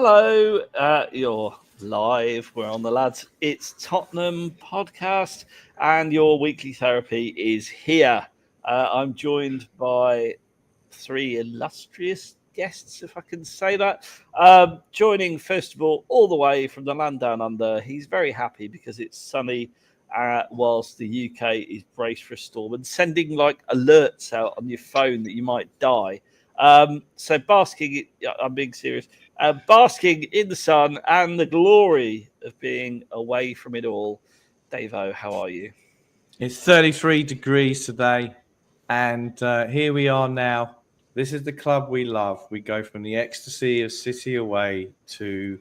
Hello, you're live. We're on the lads. It's Tottenham podcast, and your weekly therapy is here. I'm joined by three illustrious guests, if I can say that. Joining, first of all the way from the land down under. He's very happy because it's sunny, whilst the UK is braced for a storm and sending like alerts out on your phone that you might die. So basking, I'm being serious, basking in the sun and the glory of being away from it all. Davo, how are you? It's 33 degrees today, and here we are now. This is the club we love. We go from the ecstasy of City away to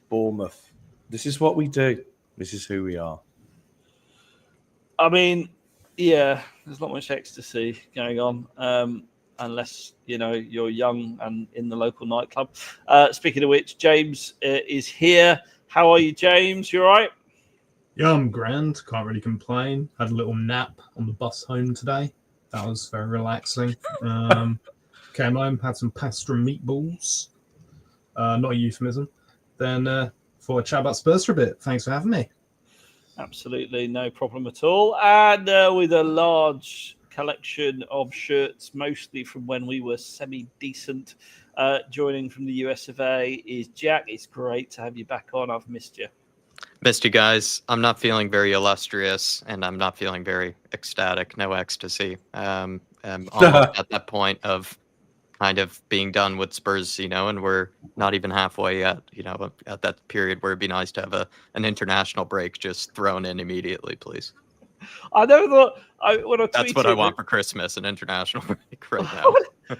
Bournemouth. This is what we do. This is who we are. I mean, yeah, there's not much ecstasy going on, unless you're young and in the local nightclub. Speaking of which, James is here. How are you, James? You all right? Yeah, I'm grand. Can't really complain. Had a little nap on the bus home today. That was very relaxing. Came home, had some pasta and meatballs. Not a euphemism. Then thought I'd chat about Spurs for a bit. Thanks for having me. Absolutely, no problem at all. And with a large collection of shirts, mostly from when we were semi-decent, joining from the US of A is Jack. It's great to have you back on. I've missed you. Missed you guys. I'm not feeling very illustrious, and I'm not feeling very ecstatic. No ecstasy. I'm almost at that point of kind of being done with Spurs, and we're not even halfway yet, at that period where it'd be nice to have an international break just thrown in immediately, please. I never thought when I tweeted. That's what I want for Christmas, an international break right now.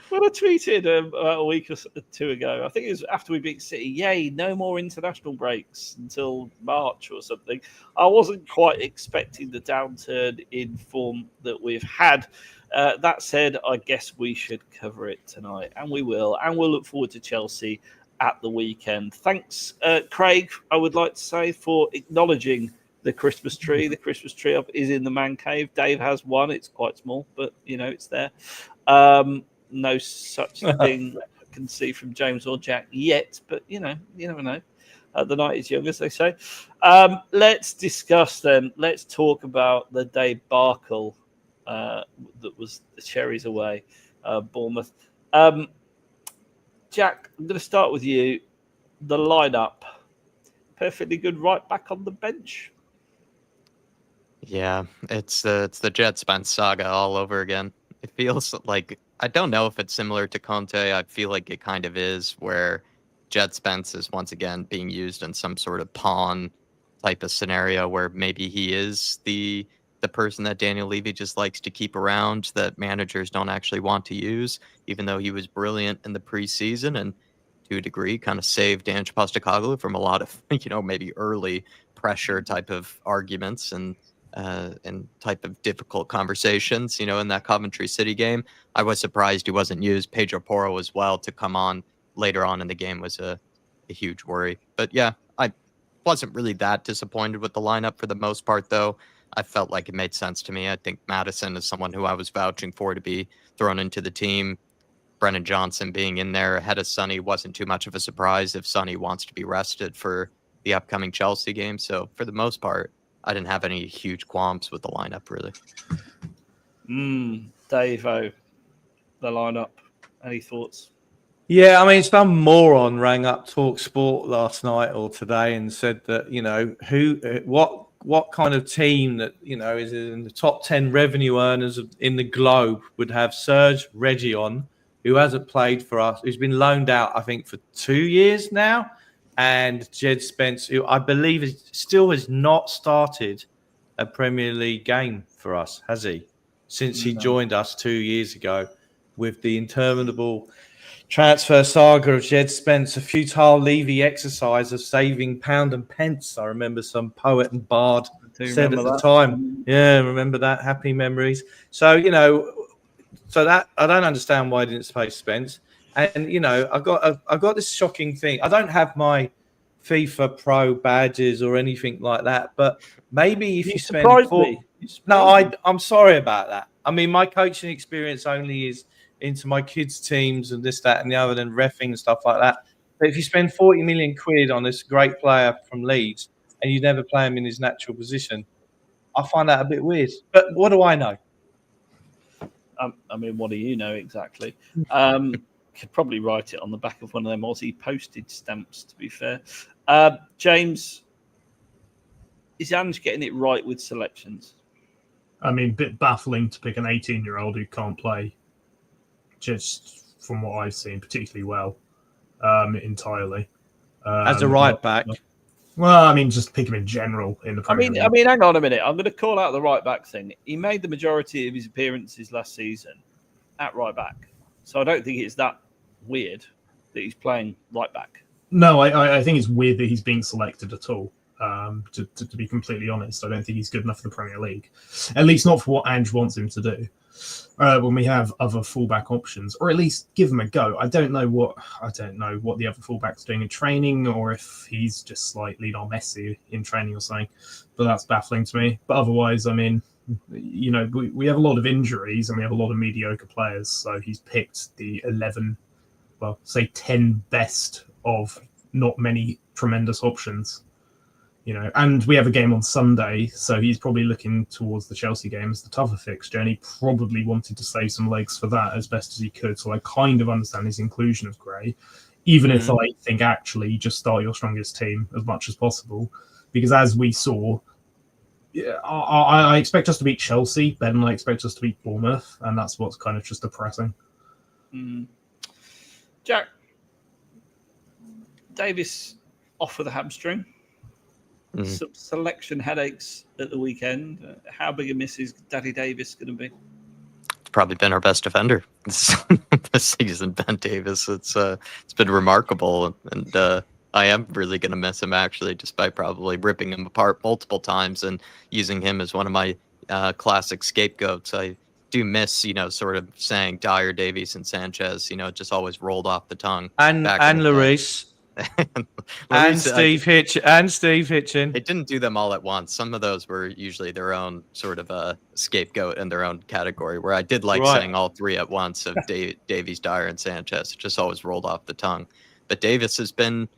When I tweeted a week or two ago, I think it was after we beat City, yay, no more international breaks until March or something. I wasn't quite expecting the downturn in form that we've had. That said, I guess we should cover it tonight, and we will. And we'll look forward to Chelsea at the weekend. Thanks, Craig, I would like to say, for acknowledging the Christmas tree. The Christmas tree up is in the man cave. Dave has one. It's quite small, but, it's there. No such thing I can see from James or Jack yet, but, you never know. The night is young, as they say. Let's discuss then. Let's talk about the debacle that was the Cherries away, Bournemouth. Jack, I'm going to start with you. The lineup, perfectly good right back on the bench. Yeah, it's the Jet Spence saga all over again. It feels like, I don't know if it's similar to Conte. I feel like it kind of is, where Jet Spence is once again being used in some sort of pawn type of scenario where maybe he is the person that Daniel Levy just likes to keep around, that managers don't actually want to use, even though he was brilliant in the preseason and to a degree kind of saved Ange Postecoglou from a lot of, maybe early pressure type of arguments and type of difficult conversations, in that Coventry City game. I was surprised he wasn't used. Pedro Porro as well to come on later on in the game was a huge worry. But yeah, I wasn't really that disappointed with the lineup for the most part, though. I felt like it made sense to me. I think Maddison is someone who I was vouching for to be thrown into the team. Brennan Johnson being in there ahead of Sonny wasn't too much of a surprise if Sonny wants to be rested for the upcoming Chelsea game. So for the most part, I didn't have any huge qualms with the lineup, really. Davo, the lineup. Any thoughts? Yeah, I mean, some moron rang up Talk Sport last night or today and said that, what kind of team that, is in the top 10 revenue earners in the globe would have Serge Reguilon, who hasn't played for us, who's been loaned out, I think, for 2 years now, and Jed Spence, who I believe still has not started a Premier League game for us, has he? Since he joined us 2 years ago, with the interminable transfer saga of Jed Spence, a futile Levy exercise of saving pound and pence. I remember some poet and bard said at the time. Yeah, remember that? Happy memories. So, so that I don't understand why I didn't play Spence. And, I've got this shocking thing. I don't have my FIFA Pro badges or anything like that, but maybe if you spend I'm sorry about that. I mean, my coaching experience only is into my kids' teams and this, that, and the other, and reffing and stuff like that. But if you spend 40 million quid on this great player from Leeds and you never play him in his natural position, I find that a bit weird. But what do I know? I mean, what do you know exactly? Could probably write it on the back of one of them Aussie postage stamps, to be fair. James, is Ange getting it right with selections? I mean, a bit baffling to pick an 18-year-old who can't play, just from what I've seen, particularly well, entirely. As a right back. Well, I mean, just pick him in general in the Premier League. I mean, hang on a minute. I'm going to call out the right back thing. He made the majority of his appearances last season at right back, so I don't think it's that weird that he's playing right back. No, I think it's weird that he's being selected at all. To be completely honest, I don't think he's good enough for the Premier League, at least not for what Ange wants him to do. When we have other fullback options, or at least give him a go. I don't know what the other fullback's doing in training, or if he's just like Lionel Messi in training or something. But that's baffling to me. But otherwise, I mean, you know, we have a lot of injuries and we have a lot of mediocre players. So he's picked the 11, well, say 10 best of not many tremendous options. You know, and we have a game on Sunday, so he's probably looking towards the Chelsea game as the tougher fixture, and he probably wanted to save some legs for that as best as he could. So I kind of understand his inclusion of Gray, even if I think actually you just start your strongest team as much as possible, because as we saw, I expect us to beat Chelsea, Ben and I expect us to beat Bournemouth, and that's what's kind of just depressing. Jack, Davis off with a hamstring. Some selection headaches at the weekend. How big a miss is Daddy Davis going to be? It's probably been our best defender this season, Ben Davis. It's been remarkable, and I am really going to miss him, actually, despite probably ripping him apart multiple times and using him as one of my classic scapegoats. I do miss, sort of saying Dyer, Davies, and Sanchez. It just always rolled off the tongue. And Lloris. And Steve Hitchen. It didn't do them all at once. Some of those were usually their own sort of a scapegoat in their own category, where I did like saying all three at once of Davies, Dyer, and Sanchez. It just always rolled off the tongue. But Davis has been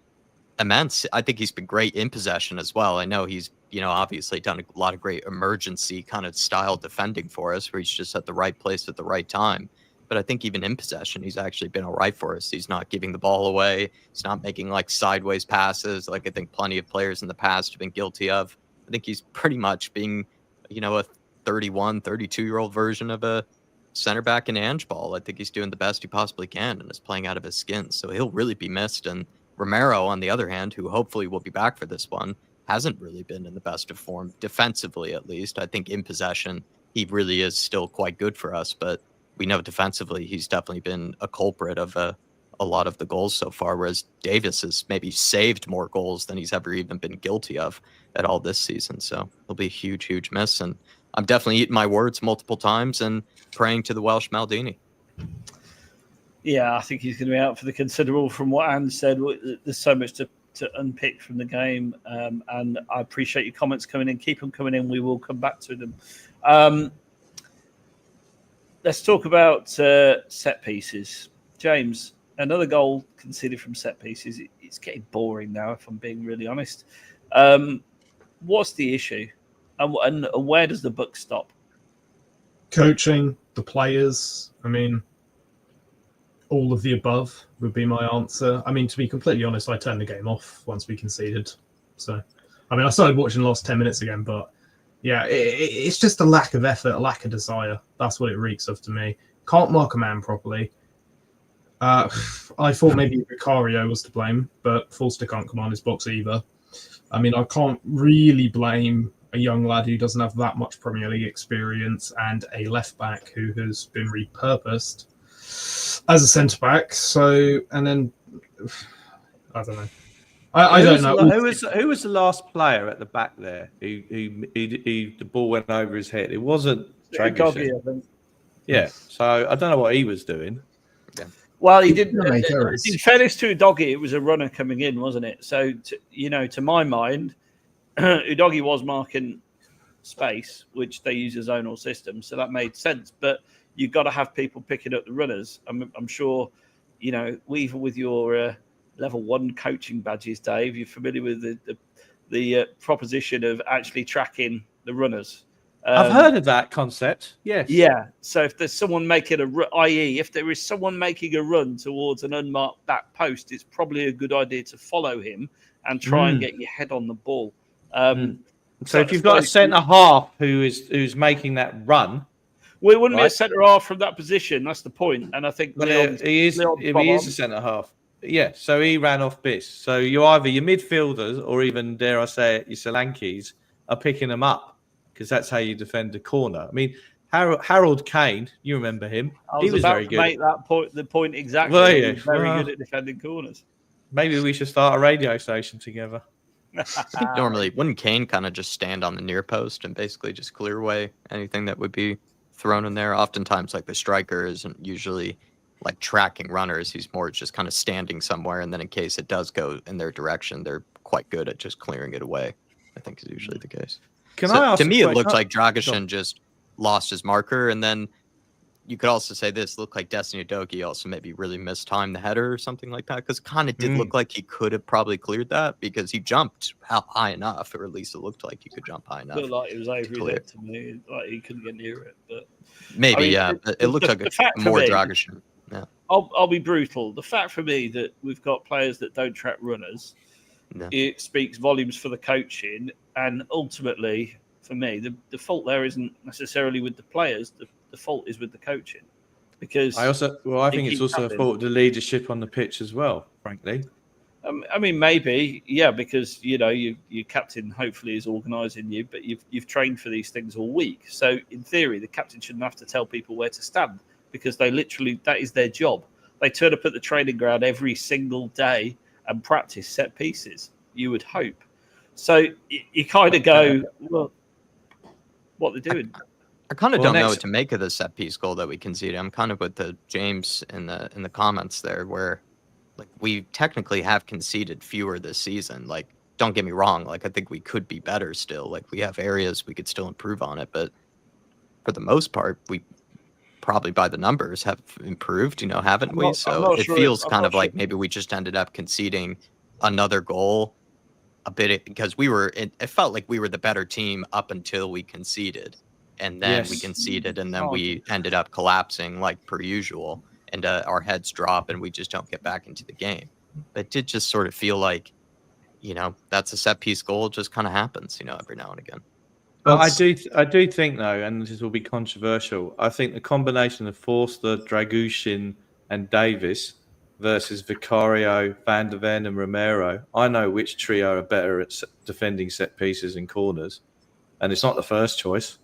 immense. I think he's been great in possession as well. I know he's, obviously done a lot of great emergency kind of style defending for us, where he's just at the right place at the right time. But I think even in possession, he's actually been all right for us. He's not giving the ball away. He's not making like sideways passes like I think plenty of players in the past have been guilty of. I think he's pretty much being, a 31, 32-year-old version of a center back in Ange ball. I think he's doing the best he possibly can and is playing out of his skin. So he'll really be missed. And Romero, on the other hand, who hopefully will be back for this one, hasn't really been in the best of form, defensively at least. I think in possession, he really is still quite good for us, but we know defensively he's definitely been a culprit of a lot of the goals so far, whereas Davis has maybe saved more goals than he's ever even been guilty of at all this season. So it'll be a huge, huge miss. And I'm definitely eating my words multiple times and praying to the Welsh Maldini. Yeah, I think he's going to be out for the considerable. From what Anne said, there's so much to unpick from the game. And I appreciate your comments coming in. Keep them coming in. We will come back to them. Let's talk about set pieces. James, another goal conceded from set pieces. It's getting boring now, if I'm being really honest. What's the issue? And where does the buck stop? Coaching, the players. I mean, all of the above would be my answer. I mean, to be completely honest, I turned the game off once we conceded. So, I mean, I started watching the last 10 minutes again, but yeah, it's just a lack of effort, a lack of desire. That's what it reeks of to me. Can't mark a man properly. I thought maybe Vicario was to blame, but Forster can't command his box either. I mean, I can't really blame a young lad who doesn't have that much Premier League experience and a left back who has been repurposed as a centre back. So, and then I don't know. I don't know. Who was the last player at the back there who the ball went over his head? It wasn't Doggy, I think. Yeah, so I don't know what he was doing. Yeah. Well, he didn't. In fairness to Udogie, it was a runner coming in, wasn't it? So, to my mind, Udogie was marking space, which they use a zonal system, so that made sense. But you've got to have people picking up the runners. I'm sure, even with your level 1 coaching badges, Dave. You're familiar with the proposition of actually tracking the runners. I've heard of that concept. Yes. Yeah. So if there's someone making i.e., if there is someone making a run towards an unmarked back post, it's probably a good idea to follow him and try and get your head on the ball. So if you've got a centre half who's making that run, well, it wouldn't be a right? centre half from that position. That's the point. And I think he is a centre half. Yeah. So he ran off Biss. So you either your midfielders or even, dare I say it, your Solankis are picking them up, because that's how you defend the corner. I mean, Harold Kane, you remember him? He was very good. Make that point. The point exactly. Well, He was very good at defending corners. Maybe we should start a radio station together. I think normally, wouldn't Kane kind of just stand on the near post and basically just clear away anything that would be thrown in there? Oftentimes, like the striker isn't usually like tracking runners. He's more just kind of standing somewhere, and then in case it does go in their direction, they're quite good at just clearing it away. I think is usually the case. To me, it looked like Dragusin just lost his marker, and then you could also say this looked like Destiny Udogie also maybe really mistimed the header or something like that, because it kind of did look like he could have probably cleared that because he jumped high enough, or at least it looked like he could jump high enough. It looked like it was over his head to me, like he couldn't get near it. But maybe, it looked like a more Dragusin. Yeah, I'll be brutal. The fact for me that we've got players that don't track runners, it speaks volumes for the coaching, and ultimately, for me, the fault there isn't necessarily with the players. The fault is with the coaching, because I think it's also a fault of the leadership on the pitch as well. Frankly, I mean, maybe, yeah, because your captain hopefully is organising you, but you've trained for these things all week. So in theory, the captain shouldn't have to tell people where to stand, because that is their job. They turn up at the training ground every single day and practice set pieces. You would hope. So you kind of go, well, what they're doing. I kind of don't know what to make of the set piece goal that we conceded. I'm kind of with the James in the comments there, where like we technically have conceded fewer this season. Like, don't get me wrong, like I think we could be better still. Like we have areas we could still improve on it, but for the most part, we probably by the numbers have improved, haven't we? So it feels kind of like maybe we just ended up conceding another goal a bit, because it felt like we were the better team up until we conceded. And then we conceded, and then we ended up collapsing like per usual, and our heads drop, and we just don't get back into the game. But it did just sort of feel like, that's a set piece goal. It just kind of happens, every now and again. But I do think though, and this will be controversial, I think the combination of Forster, Dragusin, and Davis versus Vicario, Van der Ven, and Romero, I know which trio are better at defending set pieces and corners, and it's not the first choice.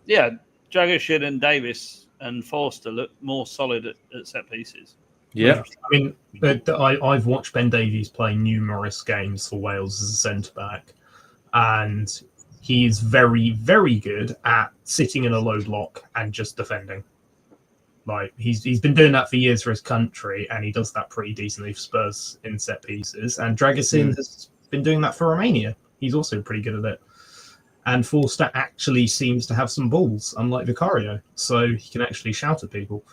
Yeah, Dragusin and Davis and Forster look more solid at set pieces. Yeah. I mean, I've watched Ben Davies play numerous games for Wales as a centre-back, and he's very, very good at sitting in a low block and just defending. Like, he's been doing that for years for his country, and he does that pretty decently for Spurs in set pieces. And Dragusin has been doing that for Romania. He's also pretty good at it. And Forster actually seems to have some balls, unlike Vicario, so he can actually shout at people.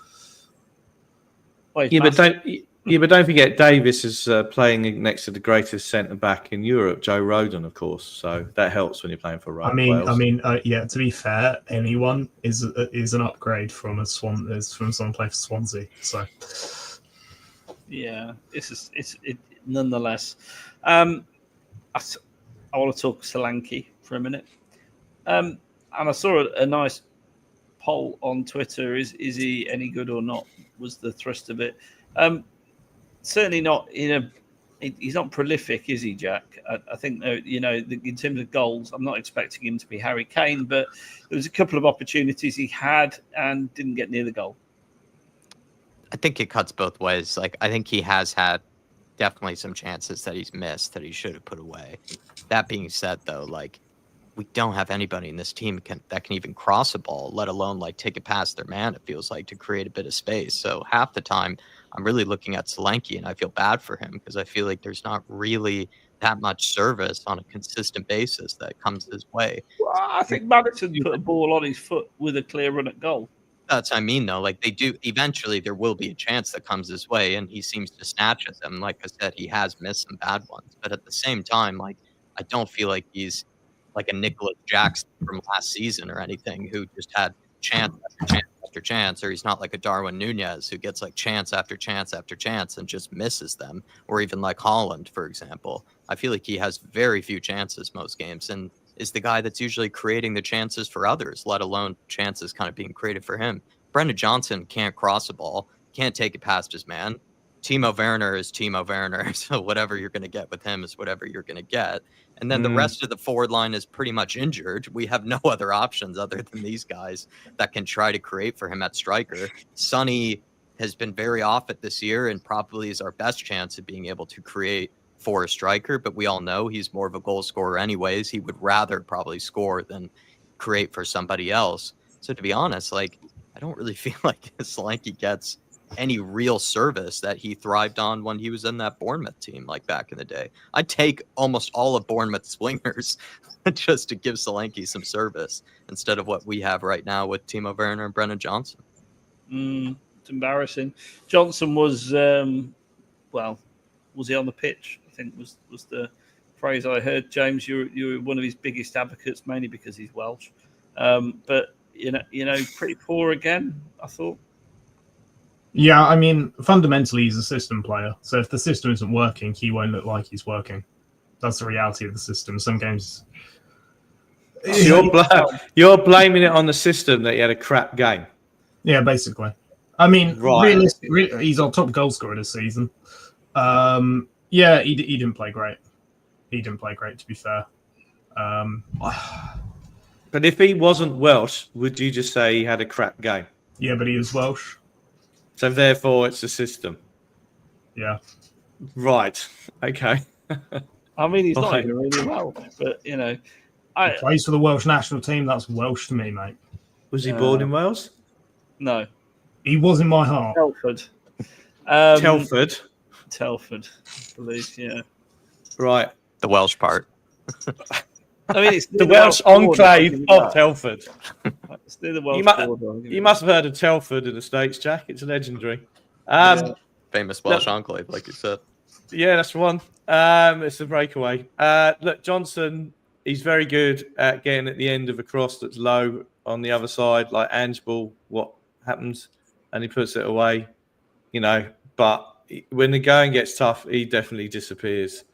But don't forget Davis is playing next to the greatest centre back in Europe, Joe Rodon, of course. So that helps when you're playing for Wales. To be fair, anyone is an upgrade from someone playing for Swansea. So yeah, it's nonetheless. I want to talk Solanke for a minute. And I saw a nice poll on Twitter. Is he any good or not? Was the thrust of it. Certainly not he's not prolific, is he, Jack? I think, in terms of goals, I'm not expecting him to be Harry Kane, but there was a couple of opportunities he had and didn't get near the goal. I think it cuts both ways. Like, I think he has had definitely some chances that he's missed that he should have put away. That being said, though, like, we don't have anybody in this team that can even cross a ball, let alone like take it past their man, it feels like, to create a bit of space. So half the time I'm really looking at Solanke, and I feel bad for him because I feel like there's not really that much service on a consistent basis that comes his way. Well, I think Maddison put a ball on his foot with a clear run at goal. That's what I mean, though. Like, they do eventually, there will be a chance that comes his way, and he seems to snatch at them. Like I said, he has missed some bad ones, but at the same time, like, I don't feel like he's like a Nicholas Jackson from last season or anything who just had chance after chance after chance, or he's not like a Darwin Nunez who gets like chance after chance after chance and just misses them, or even like Holland, for example. I feel like he has very few chances most games and is the guy that's usually creating the chances for others, let alone chances kind of being created for him. Brendan Johnson can't cross a ball, can't take it past his man. Timo Werner is Timo Werner. So whatever you're going to get with him is whatever you're going to get. And then the rest of the forward line is pretty much injured. We have no other options other than these guys that can try to create for him at striker. Sonny has been very off it this year and probably is our best chance of being able to create for a striker, but we all know he's more of a goal scorer anyways. He would rather probably score than create for somebody else. So to be honest, like, I don't really feel like Solanke gets any real service that he thrived on when he was in that Bournemouth team, like back in the day. I'd take almost all of Bournemouth's wingers just to give Solanke some service instead of what we have right now with Timo Werner and Brennan Johnson. It's embarrassing. Johnson was, was he on the pitch? I think was the phrase I heard. James, you're one of his biggest advocates, mainly because he's Welsh. But pretty poor again, I thought. Yeah, I mean, fundamentally, he's a system player. So if the system isn't working, he won't look like he's working. That's the reality of the system. Some games... You're blaming it on the system that he had a crap game. Yeah, basically. I mean, Right. realistically, he's our top goal scorer this season. Yeah, he didn't play great. He didn't play great, to be fair. But if he wasn't Welsh, would you just say he had a crap game? Yeah, but he is Welsh. So therefore, it's the system. Yeah. Right. Okay. I mean, he's not even really well, but He plays for the Welsh national team. That's Welsh to me, mate. Was he born in Wales? No. He was in my heart. Telford. Telford, I believe, yeah. Right. The Welsh part. I mean, it's The Welsh enclave of Telford. It's near the Welsh border. You must have heard of Telford in the States, Jack. It's legendary. Famous Welsh enclave, like you said. Yeah, that's the one. It's a breakaway. Look, Johnson, he's very good at getting at the end of a cross that's low on the other side, like Ange ball, what happens, and he puts it away, but when the going gets tough, he definitely disappears.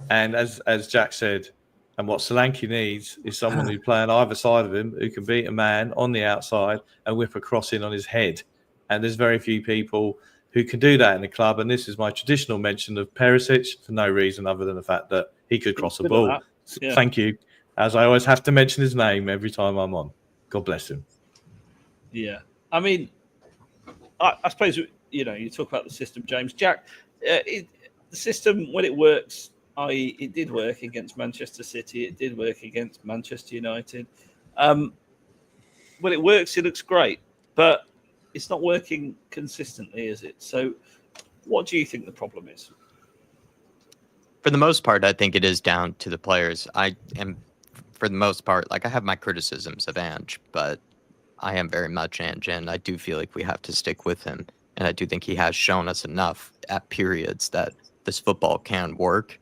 And as Jack said, and what Solanke needs is someone who play on either side of him who can beat a man on the outside and whip a cross in on his head. And there's very few people who can do that in the club. And this is my traditional mention of Perisic for no reason other than the fact that he could cross a ball. Yeah. Thank you. As I always have to mention his name every time I'm on. God bless him. Yeah. I mean, I suppose, you talk about the system, James. Jack, the system, when it works, i.e. it did work against Manchester City, it did work against Manchester United. When it works, it looks great, but it's not working consistently, is it? So what do you think the problem is? For the most part, I think it is down to the players. I am, for the most part, I have my criticisms of Ange, but I am very much Ange, and I do feel like we have to stick with him. And I do think he has shown us enough at periods that this football can work.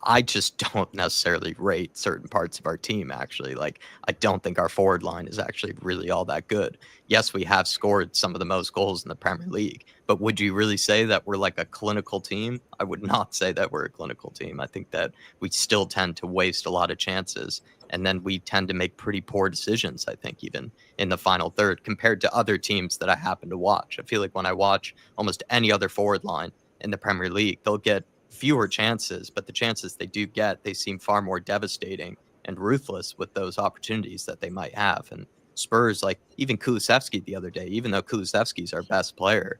I just don't necessarily rate certain parts of our team, actually. I don't think our forward line is actually really all that good. Yes, we have scored some of the most goals in the Premier League, but would you really say that we're like a clinical team? I would not say that we're a clinical team. I think that we still tend to waste a lot of chances, and then we tend to make pretty poor decisions, I think, even in the final third compared to other teams that I happen to watch. I feel like when I watch almost any other forward line in the Premier League, they'll get fewer chances, but the chances they do get, they seem far more devastating and ruthless with those opportunities that they might have. And Spurs, even Kulusevski the other day, even though Kulusevski's our best player,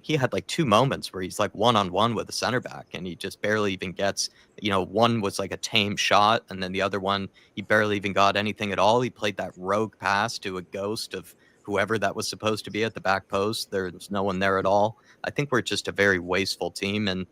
he had 2 moments where he's one-on-one with a center back and he just barely even gets, one was a tame shot and then the other one, he barely even got anything at all. He played that rogue pass to a ghost of whoever that was supposed to be at the back post. There's no one there at all. I think we're just a very wasteful team, and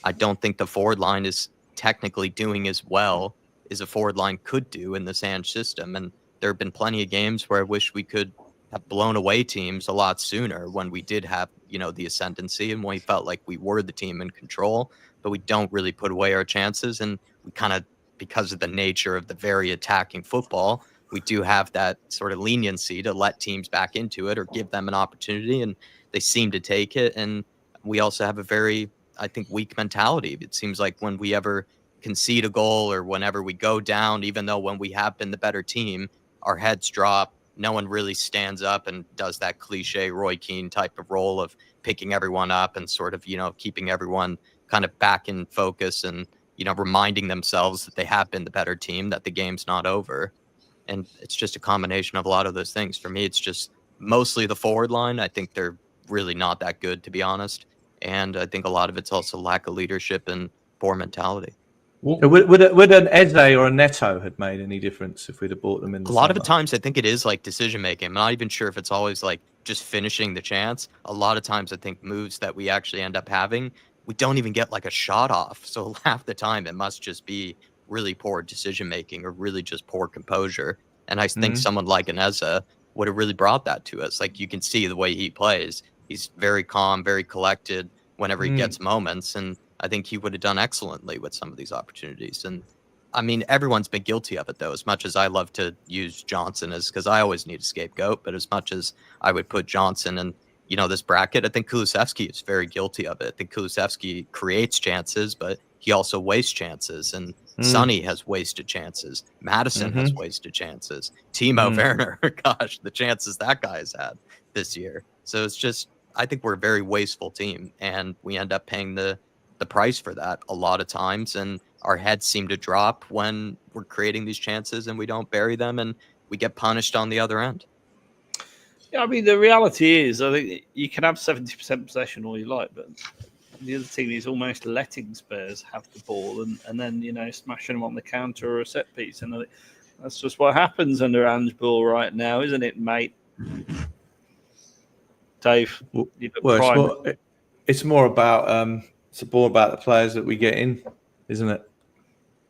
I don't think the forward line is technically doing as well as a forward line could do in this Ange system. And there have been plenty of games where I wish we could have blown away teams a lot sooner when we did have, the ascendancy and when we felt like we were the team in control, but we don't really put away our chances. And we kind of, because of the nature of the very attacking football, we do have that sort of leniency to let teams back into it or give them an opportunity, and they seem to take it. And we also have a very, I think, weak mentality. It seems like when we ever concede a goal or whenever we go down, even though when we have been the better team, our heads drop. No one really stands up and does that cliche Roy Keane type of role of picking everyone up and sort of, keeping everyone kind of back in focus and, reminding themselves that they have been the better team, that the game's not over. And it's just a combination of a lot of those things. For me, it's just mostly the forward line. I think they're really not that good, to be honest. And I think a lot of it's also lack of leadership and poor mentality. Would an Eze or a Neto had made any difference if we'd have bought them in the A lot of summer? the times, I think it is like decision making. I'm not even sure if it's always like just finishing the chance. A lot of times, I think moves that we actually end up having, we don't even get like a shot off. So half the time, it must just be really poor decision making or really just poor composure. And I think someone like an Eze would have really brought that to us. Like you can see the way he plays. He's very calm, very collected whenever he gets moments. And I think he would have done excellently with some of these opportunities. And I mean, everyone's been guilty of it, though, as much as I love to use Johnson as because I always need a scapegoat. But as much as I would put Johnson in, this bracket, I think Kulusevski is very guilty of it. I think Kulusevski creates chances, but he also wastes chances. And Sonny has wasted chances. Madison has wasted chances. Timo Werner, gosh, the chances that guy's had this year. So it's just, I think we're a very wasteful team, and we end up paying the price for that a lot of times. And our heads seem to drop when we're creating these chances and we don't bury them and we get punished on the other end. Yeah, I mean, the reality is, I think you can have 70% possession all you like, but the other team is almost letting Spurs have the ball and then, smashing them on the counter or a set piece. And I think that's just what happens under Ange Ball right now, isn't it, mate? Dave? It's more about the players that we get in, isn't it?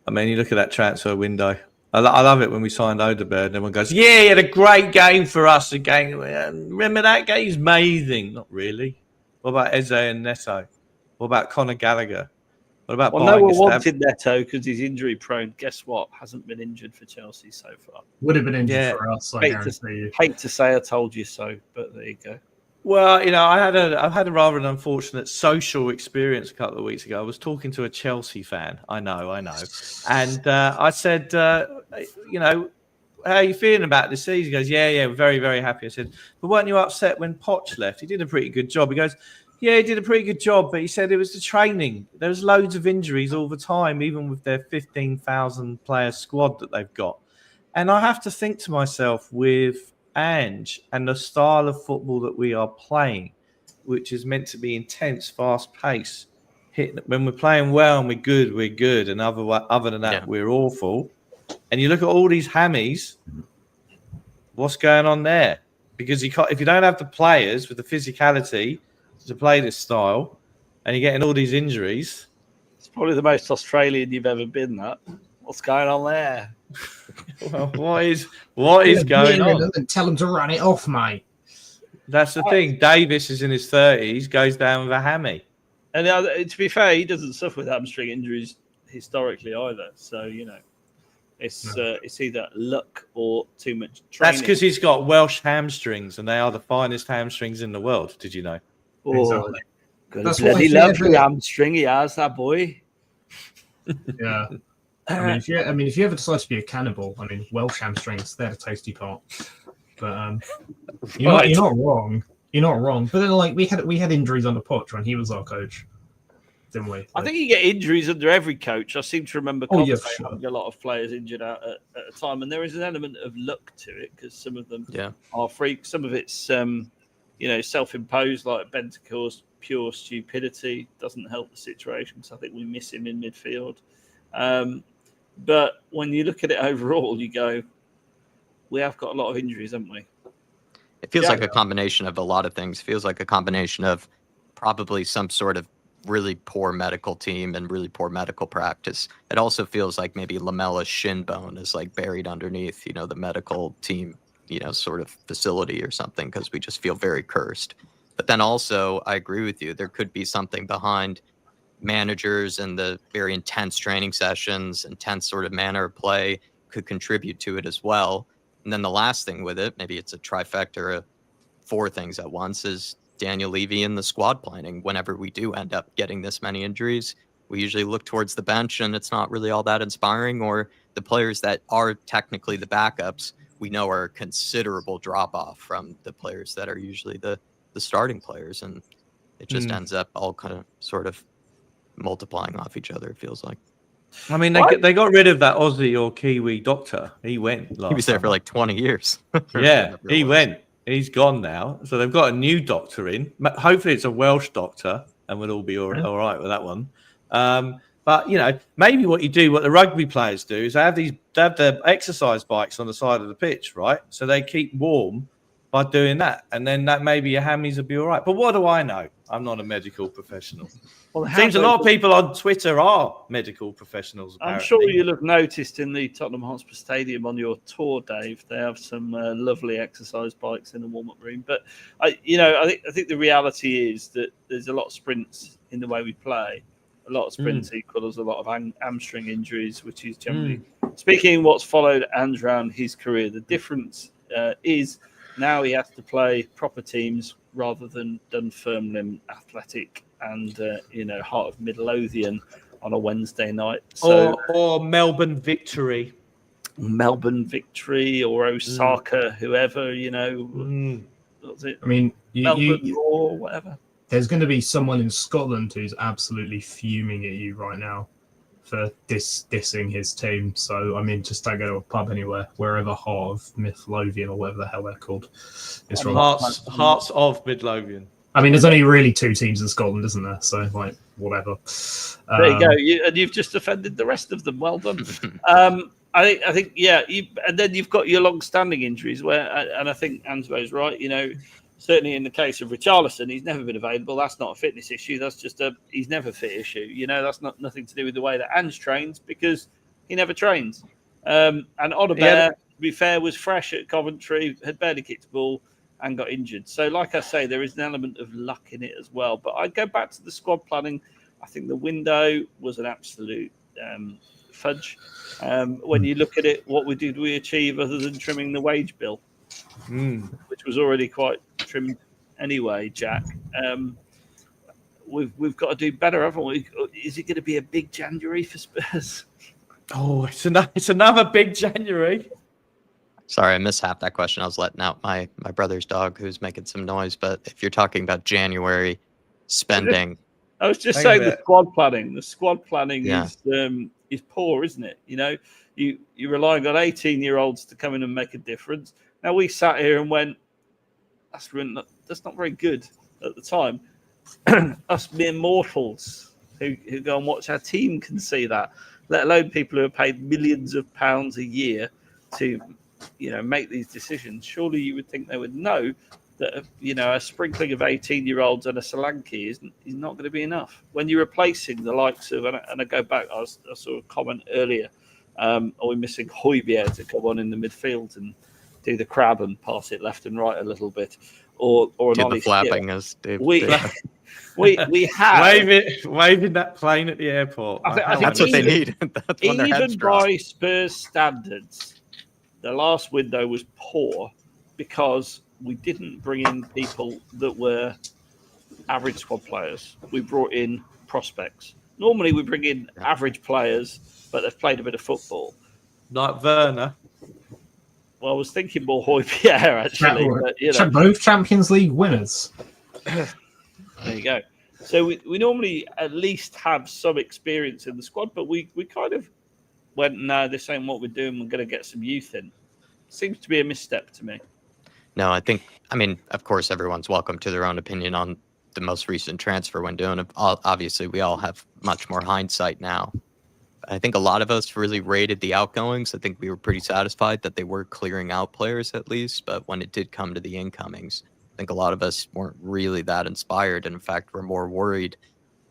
I mean, you look at that transfer window. I love it when we signed Odegaard and everyone goes, yeah, he had a great game for us again. Remember that game? He's amazing. Not really. What about Eze and Neto? What about Conor Gallagher? What about no one wanted Neto because he's injury prone. Guess what? Hasn't been injured for Chelsea so far. Would have been injured for us, I guarantee you. Hate to say I told you so, but there you go. Well, I've had a rather unfortunate social experience a couple of weeks ago. I was talking to a Chelsea fan. I know. And I said, how are you feeling about this season? He goes, yeah, we're very, very happy. I said, but weren't you upset when Poch left? He did a pretty good job. He goes, yeah, he did a pretty good job, but he said it was the training. There was loads of injuries all the time, even with their 15,000 player squad that they've got. And I have to think to myself with Ange and the style of football that we are playing, which is meant to be intense, fast pace. When we're playing well and we're good. And other than that, we're awful. And you look at all these hammies, what's going on there? Because if you don't have the players with the physicality to play this style and you're getting all these injuries. It's probably the most Australian you've ever been, that. What's going on there? Well, what is going on? And tell them to run it off, mate. That's the thing. Davis is in his 30s, goes down with a hammy. And to be fair, he doesn't suffer with hamstring injuries historically either. So, it's either luck or too much training. That's because he's got Welsh hamstrings, and they are the finest hamstrings in the world. Did you know? Exactly. That's why he loves the hamstring. He has, that boy. Yeah. If you ever decide to be a cannibal, Welsh hamstrings, they're the tasty part. But you're not wrong. You're not wrong. But then, we had injuries under Poch when he was our coach, didn't we? I think you get injuries under every coach. I seem to remember having a lot of players injured out at a time, and there is an element of luck to it because some of them are freaks. Some of it's self-imposed, like Bentancur's pure stupidity doesn't help the situation. So I think we miss him in midfield. But when you look at it overall, you go, we have got a lot of injuries, haven't we? It feels like a combination of a lot of things. It feels like a combination of probably some sort of really poor medical team and really poor medical practice. It also feels like maybe Lamella's shin bone is like buried underneath, the medical team sort of facility or something, because we just feel very cursed. But then also, I agree with you. There could be something behind managers and the very intense training sessions, intense sort of manner of play could contribute to it as well. And then the last thing with it, maybe it's a trifecta of 4 things at once, is Daniel Levy and the squad planning. Whenever we do end up getting this many injuries, we usually look towards the bench and it's not really all that inspiring, or the players that are technically the backups, we know are a considerable drop off from the players that are usually the starting players. And it just ends up all kind of sort of multiplying off each other, it feels like. I mean, they got rid of that Aussie or Kiwi doctor. He went last He was there summer. for like 20 years. Yeah, he went. He's gone now. So they've got a new doctor in. Hopefully it's a Welsh doctor and we'll all be all right with that one. But, maybe what the rugby players do is they have their exercise bikes on the side of the pitch, right? So they keep warm by doing that. And then that maybe your hammies will be all right. But what do I know? I'm not a medical professional. Well, it seems a lot of people on Twitter are medical professionals. Apparently. I'm sure you'll have noticed in the Tottenham Hotspur Stadium on your tour, Dave, they have some lovely exercise bikes in the warm-up room. But I think the reality is that there's a lot of sprints in the way we play. A lot of sprints equals a lot of hamstring injuries, which is generally speaking what's followed Ange around his career. The difference is now he has to play proper teams rather than Dunfermline Athletic and Heart of Midlothian on a Wednesday night. So, or Melbourne Victory. Or Osaka, whoever, what's it? I mean, Melbourne or whatever. There's going to be someone in Scotland who's absolutely fuming at you right now for dissing his team. So, I mean, just don't go to a pub anywhere, wherever Heart of Midlothian or whatever the hell they're called. It's Hearts of Midlothian. I mean, there's only really 2 teams in Scotland, isn't there? So, whatever. There you go. You've just offended the rest of them. Well done. I think, and then you've got your long-standing injuries and I think Ansbo's right. Certainly in the case of Richarlison, he's never been available. That's not a fitness issue. That's just he's never fit issue. That's nothing to do with the way that Ange trains, because he never trains. And Odobert, to be fair, was fresh at Coventry, had barely kicked the ball and got injured. So, like I say, there is an element of luck in it as well. But I'd go back to the squad planning. I think the window was an absolute fudge. When you look at it, what did we achieve other than trimming the wage bill, which was already quite trimmed anyway, Jack? We've got to do better, haven't we? Is it going to be a big January for Spurs? Oh, it's another big January. Sorry, I missed half that question. I was letting out my brother's dog who's making some noise. But if you're talking about January spending, I was just saying the squad planning. The squad planning is poor, isn't it? You're relying on 18-year-olds to come in and make a difference. Now we sat here and went, that's not very good at the time. Us mere mortals who go and watch our team can see that, let alone people who are paid millions of pounds a year to make these decisions. Surely you would think they would know that a sprinkling of 18-year-olds and a Solanke is not going to be enough when you're replacing the likes of, and I go back, I saw a comment earlier, are we missing Højbjerg to come on in the midfield and do the crab and pass it left and right a little bit, or do the flapping as Dave. We have waving that plane at the airport. I think that's what they need. That's when their heads even drop. by Spurs standards, the last window was poor because we didn't bring in people that were average squad players. We brought in prospects. Normally we bring in average players, but they've played a bit of football. Like Werner. Well, I was thinking more Højbjerg, actually. But, both Champions League winners. There you go. So we normally at least have some experience in the squad, but we kind of went, no, this ain't what we're doing. We're going to get some youth in. Seems to be a misstep to me. No, I mean, of course, everyone's welcome to their own opinion on the most recent transfer window. And obviously, we all have much more hindsight now. I think a lot of us really rated the outgoings. I think we were pretty satisfied that they were clearing out players at least. But when it did come to the incomings, I think a lot of us weren't really that inspired. And in fact, we're more worried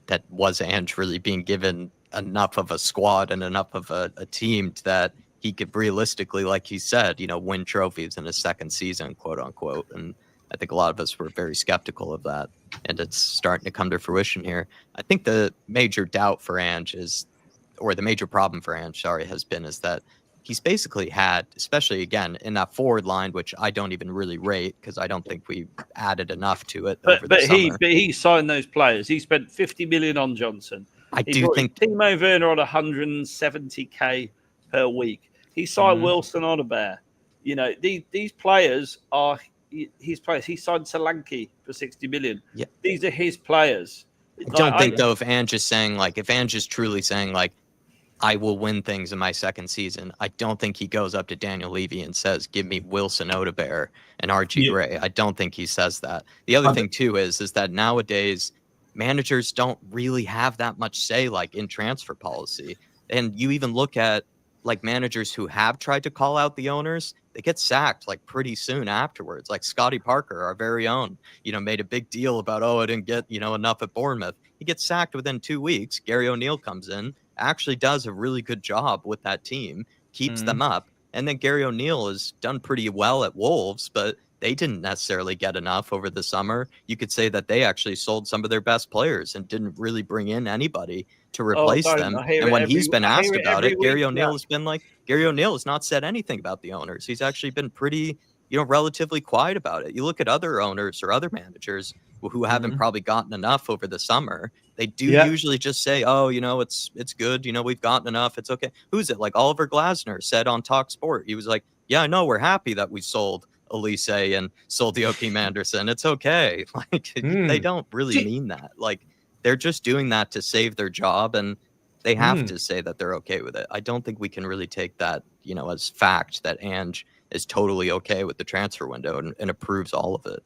that was Ange really being given enough of a squad and enough of a team that he could realistically, like he said, win trophies in his second season, quote unquote. And I think a lot of us were very skeptical of that. And it's starting to come to fruition here. I think the major doubt for Ange the major problem for Ange, has been is that he's basically had, especially again in that forward line, which I don't even really rate because I don't think we added enough to it over the summer. But he signed those players. He spent 50 million on Johnson. I do think Timo Werner on 170k per week. He signed Wilson Odobert. These players are his players. He signed Solanke for 60 million. Yeah. These are his players. I don't think though if Ange is truly saying like, I will win things in my second season, I don't think he goes up to Daniel Levy and says, give me Wilson Odobert and RG Gray. I don't think he says that. The other thing too is that nowadays managers don't really have that much say like in transfer policy. And you even look at like managers who have tried to call out the owners, they get sacked like pretty soon afterwards. Like Scotty Parker, our very own, made a big deal about, I didn't get, enough at Bournemouth. He gets sacked within 2 weeks. Gary O'Neill comes in, actually does a really good job with that team, keeps them up. And then Gary O'Neill has done pretty well at Wolves, but they didn't necessarily get enough over the summer. You could say that they actually sold some of their best players and didn't really bring in anybody to replace them. And when he's been asked about it, Gary O'Neill has been like, Gary O'Neill has not said anything about the owners. He's actually been pretty, relatively quiet about it. You look at other owners or other managers who haven't probably gotten enough over the summer. They do usually just say, it's good. We've gotten enough. It's okay. Who's it? Like Oliver Glasner said on Talk Sport. He was like, yeah, I know we're happy that we sold Elise and sold Joachim Anderson. It's okay. Like they don't really mean that. Like they're just doing that to save their job, and they have to say that they're okay with it. I don't think we can really take that, as fact that Ange is totally okay with the transfer window and approves all of it.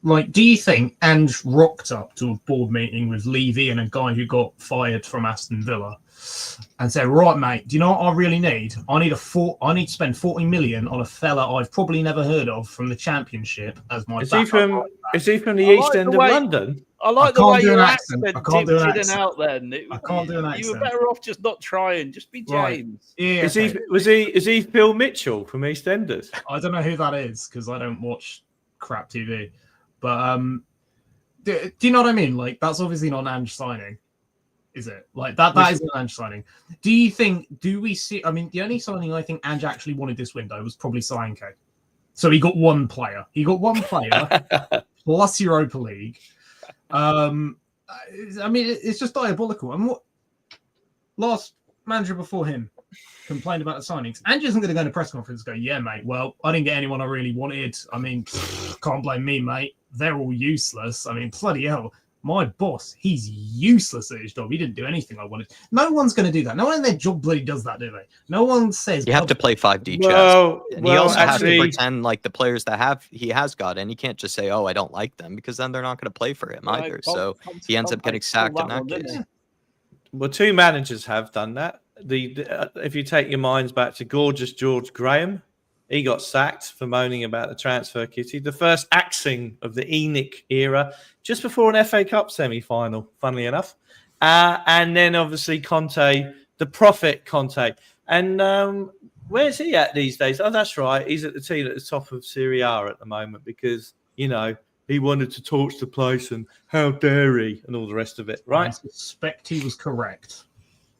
Like, do you think Ange rocked up to a board meeting with Levy and a guy who got fired from Aston Villa and said, right, mate, do you know what I really need? I need to spend 40 million on a fella I've probably never heard of from the Championship as my Is he from the East End of London? I like the way your accent I can't do an accent. Out then. I can't do an accent. You were better off just not trying. Just be James. Right. Yeah. Is he Phil Mitchell from EastEnders? I don't know who that is because I don't watch crap TV. But do you know what I mean? Like, that's obviously not an Ange signing, is it? Like, that is an Ange signing. Do we see... I mean, the only signing I think Ange actually wanted this window was probably Solanke. So he got one player. Plus Europa League. I mean, it's just diabolical. And what... Last manager before him complained about the signings. Ange isn't going to go in a press conference and go, yeah, mate, well, I didn't get anyone I really wanted. I mean, can't blame me, mate. They're all useless. I mean, bloody hell. My boss, he's useless at his job. He didn't do anything I wanted. No one's going to do that. No one in their job bloody does that, do they? No one says... You have to play 5D chess. And he also has to pretend like the players that he has got, and he can't just say, I don't like them, because then they're not going to play for him either. So he ends up getting sacked in that case. Well, two managers have done that. If you take your minds back to gorgeous George Graham, he got sacked for moaning about the transfer kitty. The first axing of the ENIC era, just before an FA Cup semi-final, funnily enough. And then obviously Conte, the prophet Conte. And where's he at these days? Oh, that's right. He's at the team at the top of Serie A at the moment because, he wanted to torch the place and how dare he and all the rest of it, right? I suspect he was correct.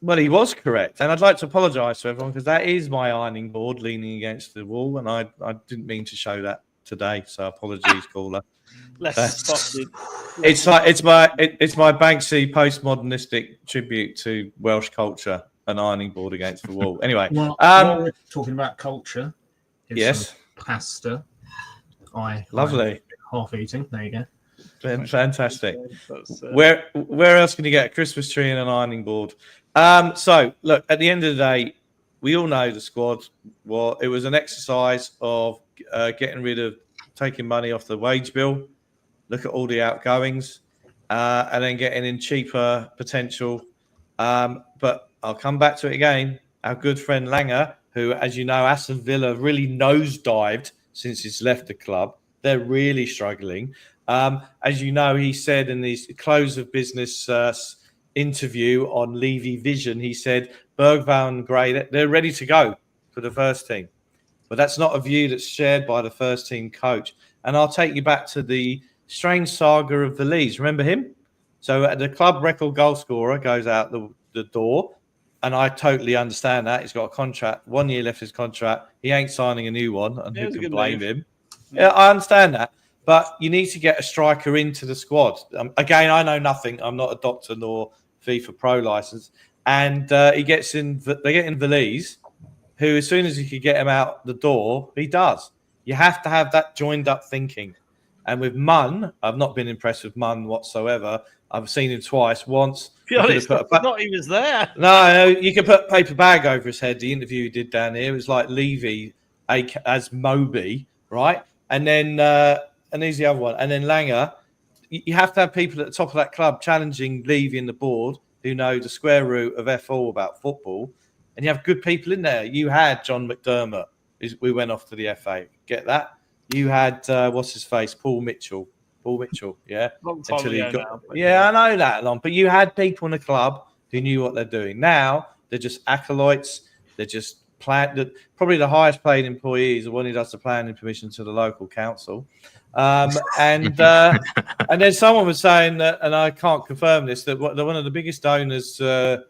Well, he was correct. And I'd like to apologise to everyone because that is my ironing board leaning against the wall. And I didn't mean to show that today. So apologies, caller. Less spotted. It's my Banksy postmodernistic tribute to Welsh culture, an ironing board against the wall. Anyway. Well, while we're talking about culture. Yes. Pasta. Lovely. Half eating. There you go. Fantastic. Where else can you get a Christmas tree and an ironing board? So, look, at the end of the day, we all know the squad. Well, it was an exercise of getting rid of taking money off the wage bill. Look at all the outgoings, and then getting in cheaper potential. But I'll come back to it again. Our good friend Langer, who, as you know, Aston Villa really nosedived since he's left the club. They're really struggling. As you know, he said in his close of business interview on Levy Vision, he said Bergvall and Gray, they're ready to go for the first team. But that's not a view that's shared by the first team coach. And I'll take you back to the strange saga of the Leeds. Remember him? So the club record goal scorer goes out the door. And I totally understand that. He's got a contract, 1 year left his contract. He ain't signing a new one. And who can blame him? Yeah, I understand that. But you need to get a striker into the squad. Again, I know nothing. I'm not a doctor nor FIFA Pro license. And they get in Valise, who, as soon as you could get him out the door, he does. You have to have that joined up thinking. And with Munn, I've not been impressed with Munn whatsoever. I've seen him twice. Once, to be honest, I forgot he was there. No, you could put a paper bag over his head. The interview he did down here, it was like Levy as Moby, right? And then, and here's the other one. And then Langer. You have to have people at the top of that club challenging Levy and the board who know the square root of F all about football. And you have good people in there. You had John McDermott. We went off to the FA. Get that? You had, what's his face? Paul Mitchell, yeah. Long time ago now. Yeah, I know that long. But you had people in the club who knew what they're doing. Now, they're just acolytes. They're just probably the highest paid employees are one who does the planning permission to the local council. And then someone was saying that, and I can't confirm this, that one of the biggest donors to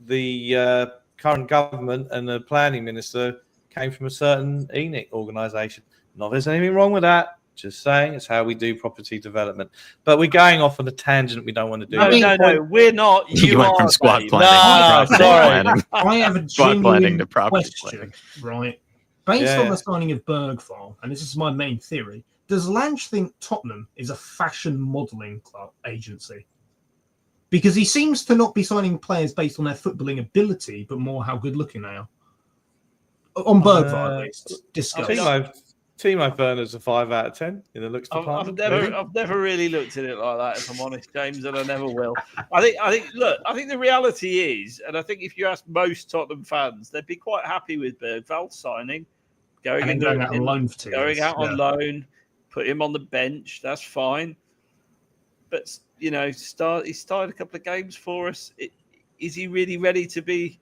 the current government and the planning minister came from a certain ENIC organisation. Not there's anything wrong with that. Just saying, it's how we do property development. But we're going off on a tangent we don't want to do. No, we're not. You went from squad planning to sorry. planning. I have a Squad planning to genuine property question, planning. right? Based on the signing of Bergvall, and this is my main theory, does Lange think Tottenham is a fashion modelling club agency? Because he seems to not be signing players based on their footballing ability, but more how good looking they are. On Bergvall, at least. Discuss. Timo Werner's a 5 out of 10 in the looks department. I've never really looked at it like that, if I'm honest, James, and I never will. I think the reality is, and I think if you ask most Tottenham fans, they'd be quite happy with Bergvall signing, going out on loan for 2 years. Going out on loan, put him on the bench. That's fine. But he started a couple of games for us. Is he really ready to be,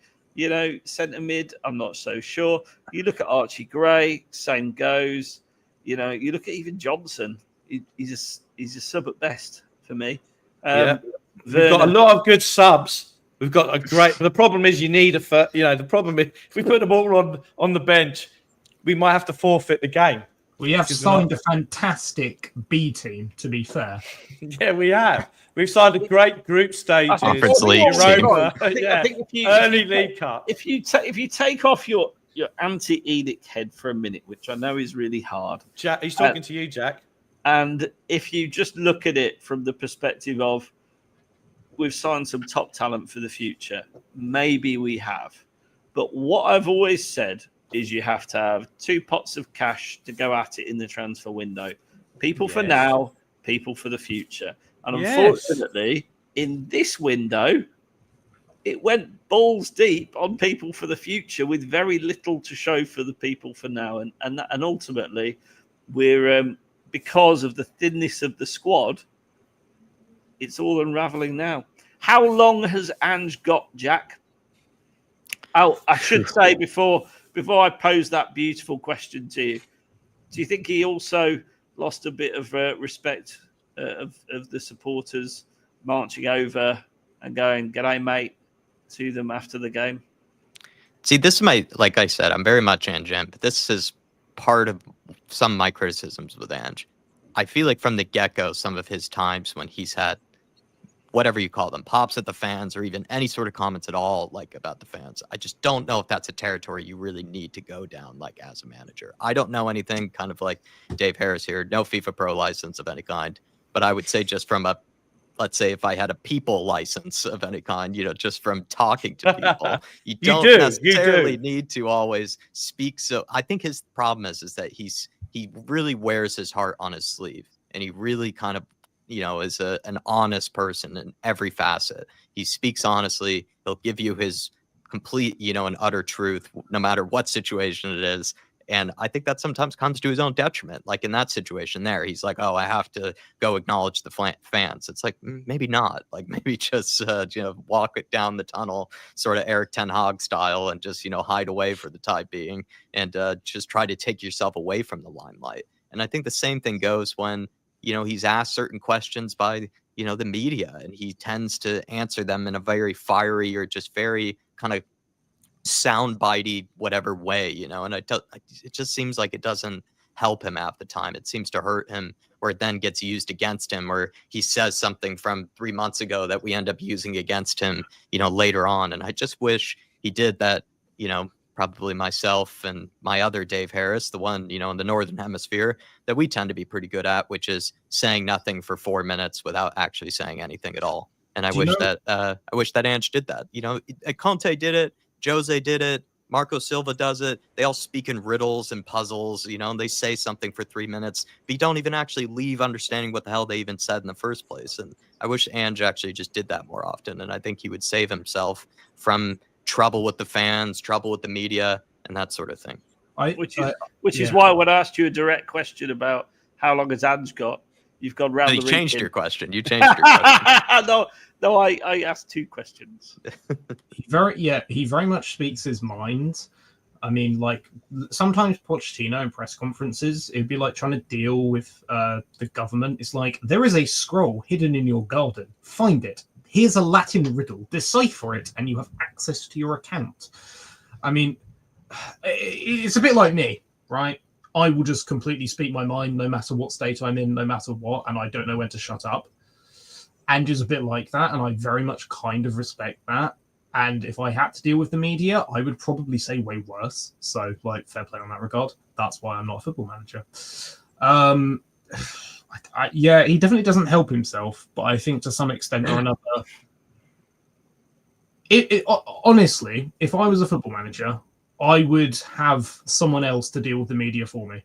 centre mid? I'm not so sure. You look at Archie Gray, same goes. You look at even Johnson. He's a sub at best for me. We've got a lot of good subs. We've got a great. The problem is you need the problem is if we put them all on the bench, we might have to forfeit the game. We have signed a fantastic B team, to be fair. Yeah, we have. We've signed a great group stage. Conference League. I think early League Cup. If you take off your anti-edict head for a minute, which I know is really hard. Jack, he's talking to you, Jack. And if you just look at it from the perspective of we've signed some top talent for the future, maybe we have. But what I've always said is you have to have 2 pots of cash to go at it in the transfer window. People for now, people for the future. And unfortunately, in this window, it went balls deep on people for the future with very little to show for the people for now. And ultimately, we're because of the thinness of the squad, it's all unraveling now. How long has Ange got, Jack? Oh, I should say before I pose that beautiful question to you, do you think he also lost a bit of respect of the supporters marching over and going, "G'day, mate," to them after the game? See, this is like I said, I'm very much Ange, but this is part of some of my criticisms with Ange. I feel like from the get-go, some of his times when he's had whatever you call them, pops at the fans, or even any sort of comments at all, like about the fans. I just don't know if that's a territory you really need to go down, like as a manager. I don't know anything, kind of like Dave Harris here, no FIFA Pro license of any kind. But I would say just from let's say if I had a people license of any kind, just from talking to people, you don't necessarily need to always speak. So I think his problem is that he really wears his heart on his sleeve, and he really kind of, is an honest person in every facet. He speaks honestly. He'll give you his complete, and utter truth, no matter what situation it is. And I think that sometimes comes to his own detriment. Like in that situation there, he's like, oh, I have to go acknowledge the fans. It's like, maybe not. Like maybe just, walk it down the tunnel, sort of Eric Ten Hag style, and just, hide away for the time being, and just try to take yourself away from the limelight. And I think the same thing goes when, he's asked certain questions by, the media, and he tends to answer them in a very fiery or just very kind of soundbitey whatever way, and it just seems like it doesn't help him half the time. It seems to hurt him, or it then gets used against him, or he says something from 3 months ago that we end up using against him, later on. And I just wish he did that, probably myself and my other Dave Harris, the one, in the Northern Hemisphere that we tend to be pretty good at, which is saying nothing for 4 minutes without actually saying anything at all. And I wish that Ange did that. Conte did it. Jose did it. Marco Silva does it. They all speak in riddles and puzzles, and they say something for 3 minutes, but you don't even actually leave understanding what the hell they even said in the first place. And I wish Ange actually just did that more often. And I think he would save himself from trouble with the fans, trouble with the media, and that sort of thing. Which is why when I asked you a direct question about how long has Ange got, you've gone round the ring. You changed your question. No, I asked 2 questions. He very much speaks his mind. I mean, like, sometimes Pochettino in press conferences, it'd be like trying to deal with the government. It's like, there is a scroll hidden in your garden. Find it. Here's a Latin riddle. Decipher it, and you have access to your account. I mean, it's a bit like me, right? I will just completely speak my mind no matter what state I'm in, no matter what, and I don't know when to shut up. And is a bit like that, and I very much kind of respect that. And if I had to deal with the media, I would probably say way worse. So, like, fair play on that regard. That's why I'm not a football manager. He definitely doesn't help himself, but I think to some extent or another, honestly, if I was a football manager, I would have someone else to deal with the media for me.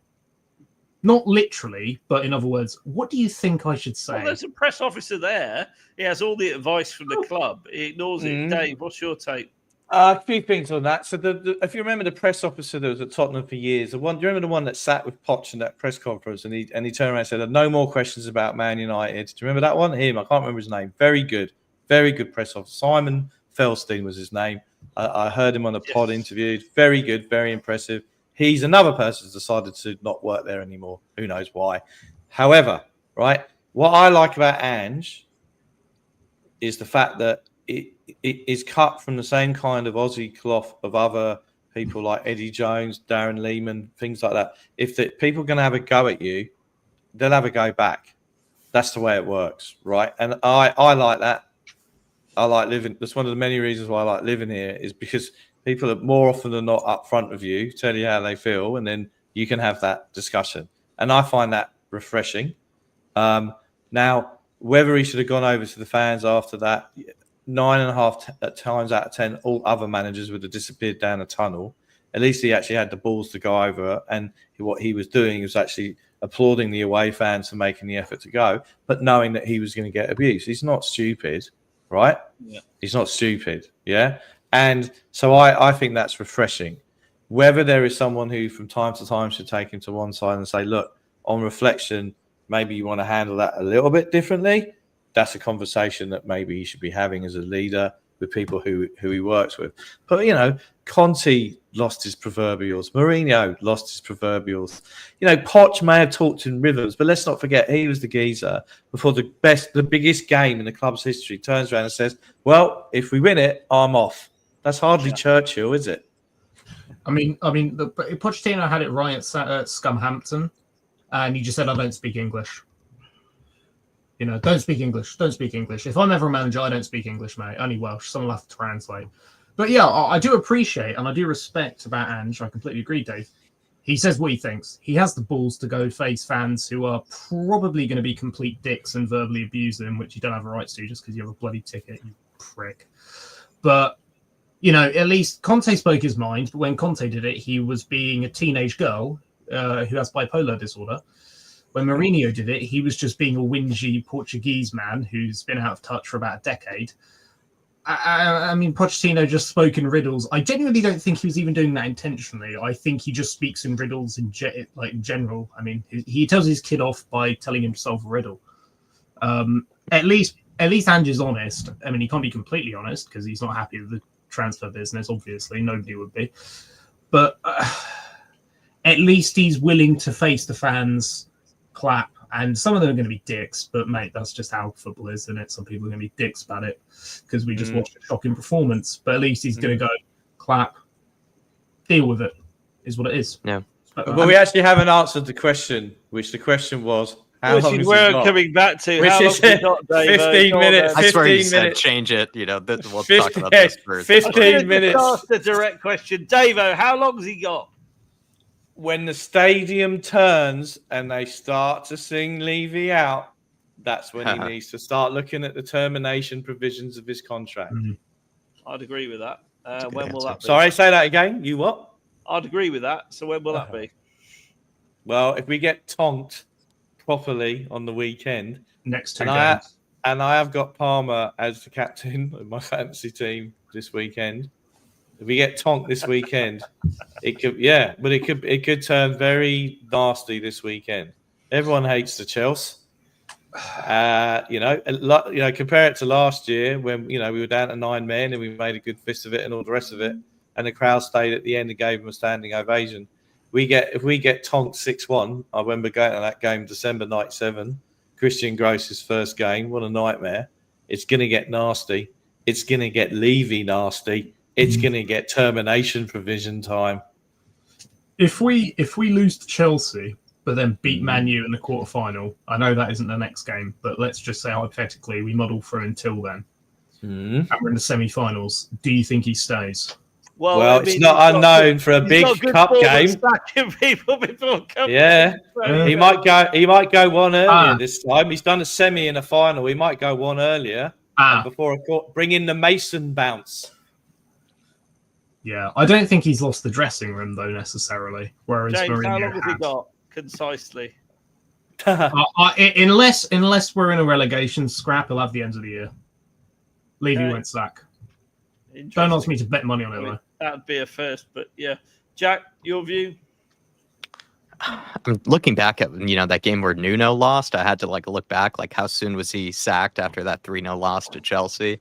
Not literally, but in other words, what do you think I should say? Well, there's a press officer there. He has all the advice from the club. He ignores it. Dave, what's your take? A few things on that. So, if you remember the press officer that was at Tottenham for years, do you remember the one that sat with Poch in that press conference, and he turned around and said, "No more questions about Man United." Do you remember that one? Him, I can't remember his name. Very good press officer. Simon Felstein was his name. I heard him on a pod interviewed. Very good, very impressive. He's another person who's decided to not work there anymore. Who knows why? However, right, what I like about Ange is the fact that it is cut from the same kind of Aussie cloth of other people like Eddie Jones, Darren Lehman, things like that. If the people are going to have a go at you, they'll have a go back. That's the way it works, right? And I like that. I like living. That's one of the many reasons why I like living here, is because people are more often than not up front of you, tell you how they feel, and then you can have that discussion. And I find that refreshing. Now, whether he should have gone over to the fans after that, 9.5 times out of 10, all other managers would have disappeared down a tunnel. At least he actually had the balls to go over, and what he was doing was actually applauding the away fans for making the effort to go, but knowing that he was going to get abuse. He's not stupid, right? Yeah. He's not stupid, yeah? And so I think that's refreshing. Whether there is someone who from time to time should take him to one side and say, look, on reflection, maybe you want to handle that a little bit differently, that's a conversation that maybe he should be having as a leader with people who he works with. But, Conte lost his proverbials. Mourinho lost his proverbials. Poch may have talked in rhythms, but let's not forget he was the geezer before the biggest game in the club's history turns around and says, well, if we win it, I'm off. That's hardly Churchill, is it? I mean, Pochettino had it right at Scumhampton, and he just said, I don't speak English. Don't speak English. Don't speak English. If I'm ever a manager, I don't speak English, mate. Only Welsh. Someone will have to translate. But yeah, I do appreciate and I do respect about Ange. I completely agree, Dave. He says what he thinks. He has the balls to go face fans who are probably going to be complete dicks and verbally abuse him, which you don't have a right to just because you have a bloody ticket, you prick. But, at least Conte spoke his mind. But when Conte did it, he was being a teenage girl who has bipolar disorder. When Mourinho did it, he was just being a whingy Portuguese man who's been out of touch for about a decade. I mean, Pochettino just spoke in riddles. I genuinely don't think he was even doing that intentionally. I think he just speaks in riddles in general. I mean, he tells his kid off by telling him to solve a riddle. At least Ange is honest. I mean, he can't be completely honest because he's not happy with the transfer business. Obviously, nobody would be. But at least he's willing to face the fans, clap, and some of them are going to be dicks. But mate, that's just how football is, isn't it? Some people are going to be dicks about it because we just watched a shocking performance. But at least he's going to go clap, deal with it. Is what it is. Yeah. But we actually haven't answered the question, which the question was, how long has we're he got? coming back to Which how long is has he got, Dave? 15 minutes. I swear you 15 said minutes. change it. You know, we'll 15 talk about this first. 15 minutes. Ask the direct question, Davo. How long's he got? When the stadium turns and they start to sing Levy out, that's when he needs to start looking at the termination provisions of his contract. I'd agree with that. good When will answer. that be? Sorry, say that again. You what? I'd agree with that. So when will that be? Well, if we get tonked properly on the weekend, next 2 and games. I have got Palmer as the captain of my fantasy team this weekend. If we get tonked this weekend, it could turn very nasty this weekend. Everyone hates the Chelsea. Compare it to last year when we were down to 9 men and we made a good fist of it and all the rest of it, and the crowd stayed at the end and gave them a standing ovation. If we get tonked 6-1, I remember going to that game December 97, Christian Gross's first game. What a nightmare! It's going to get nasty. It's going to get Levy nasty. It's going to get termination provision time. If we lose to Chelsea, but then beat Man U in the quarterfinal, I know that isn't the next game, but let's just say hypothetically we muddle through until then, and we're in the semi-finals. Do you think he stays? Well, it's not unknown for a big cup game. People before cup Yeah, game. he might go one earlier this time. He's done a semi and a final. He might go one earlier before bring in the Mason bounce. Yeah, I don't think he's lost the dressing room though necessarily. Whereas James, Mourinho how long has he has. got concisely? Unless we're in a relegation scrap, he'll have the end of the year. Levy won't sack. Don't ask me to bet money on it though. That'd be a first, but yeah. Jack, your view? I'm looking back at that game where Nuno lost. I had to look back, how soon was he sacked after that 3-0 loss to Chelsea,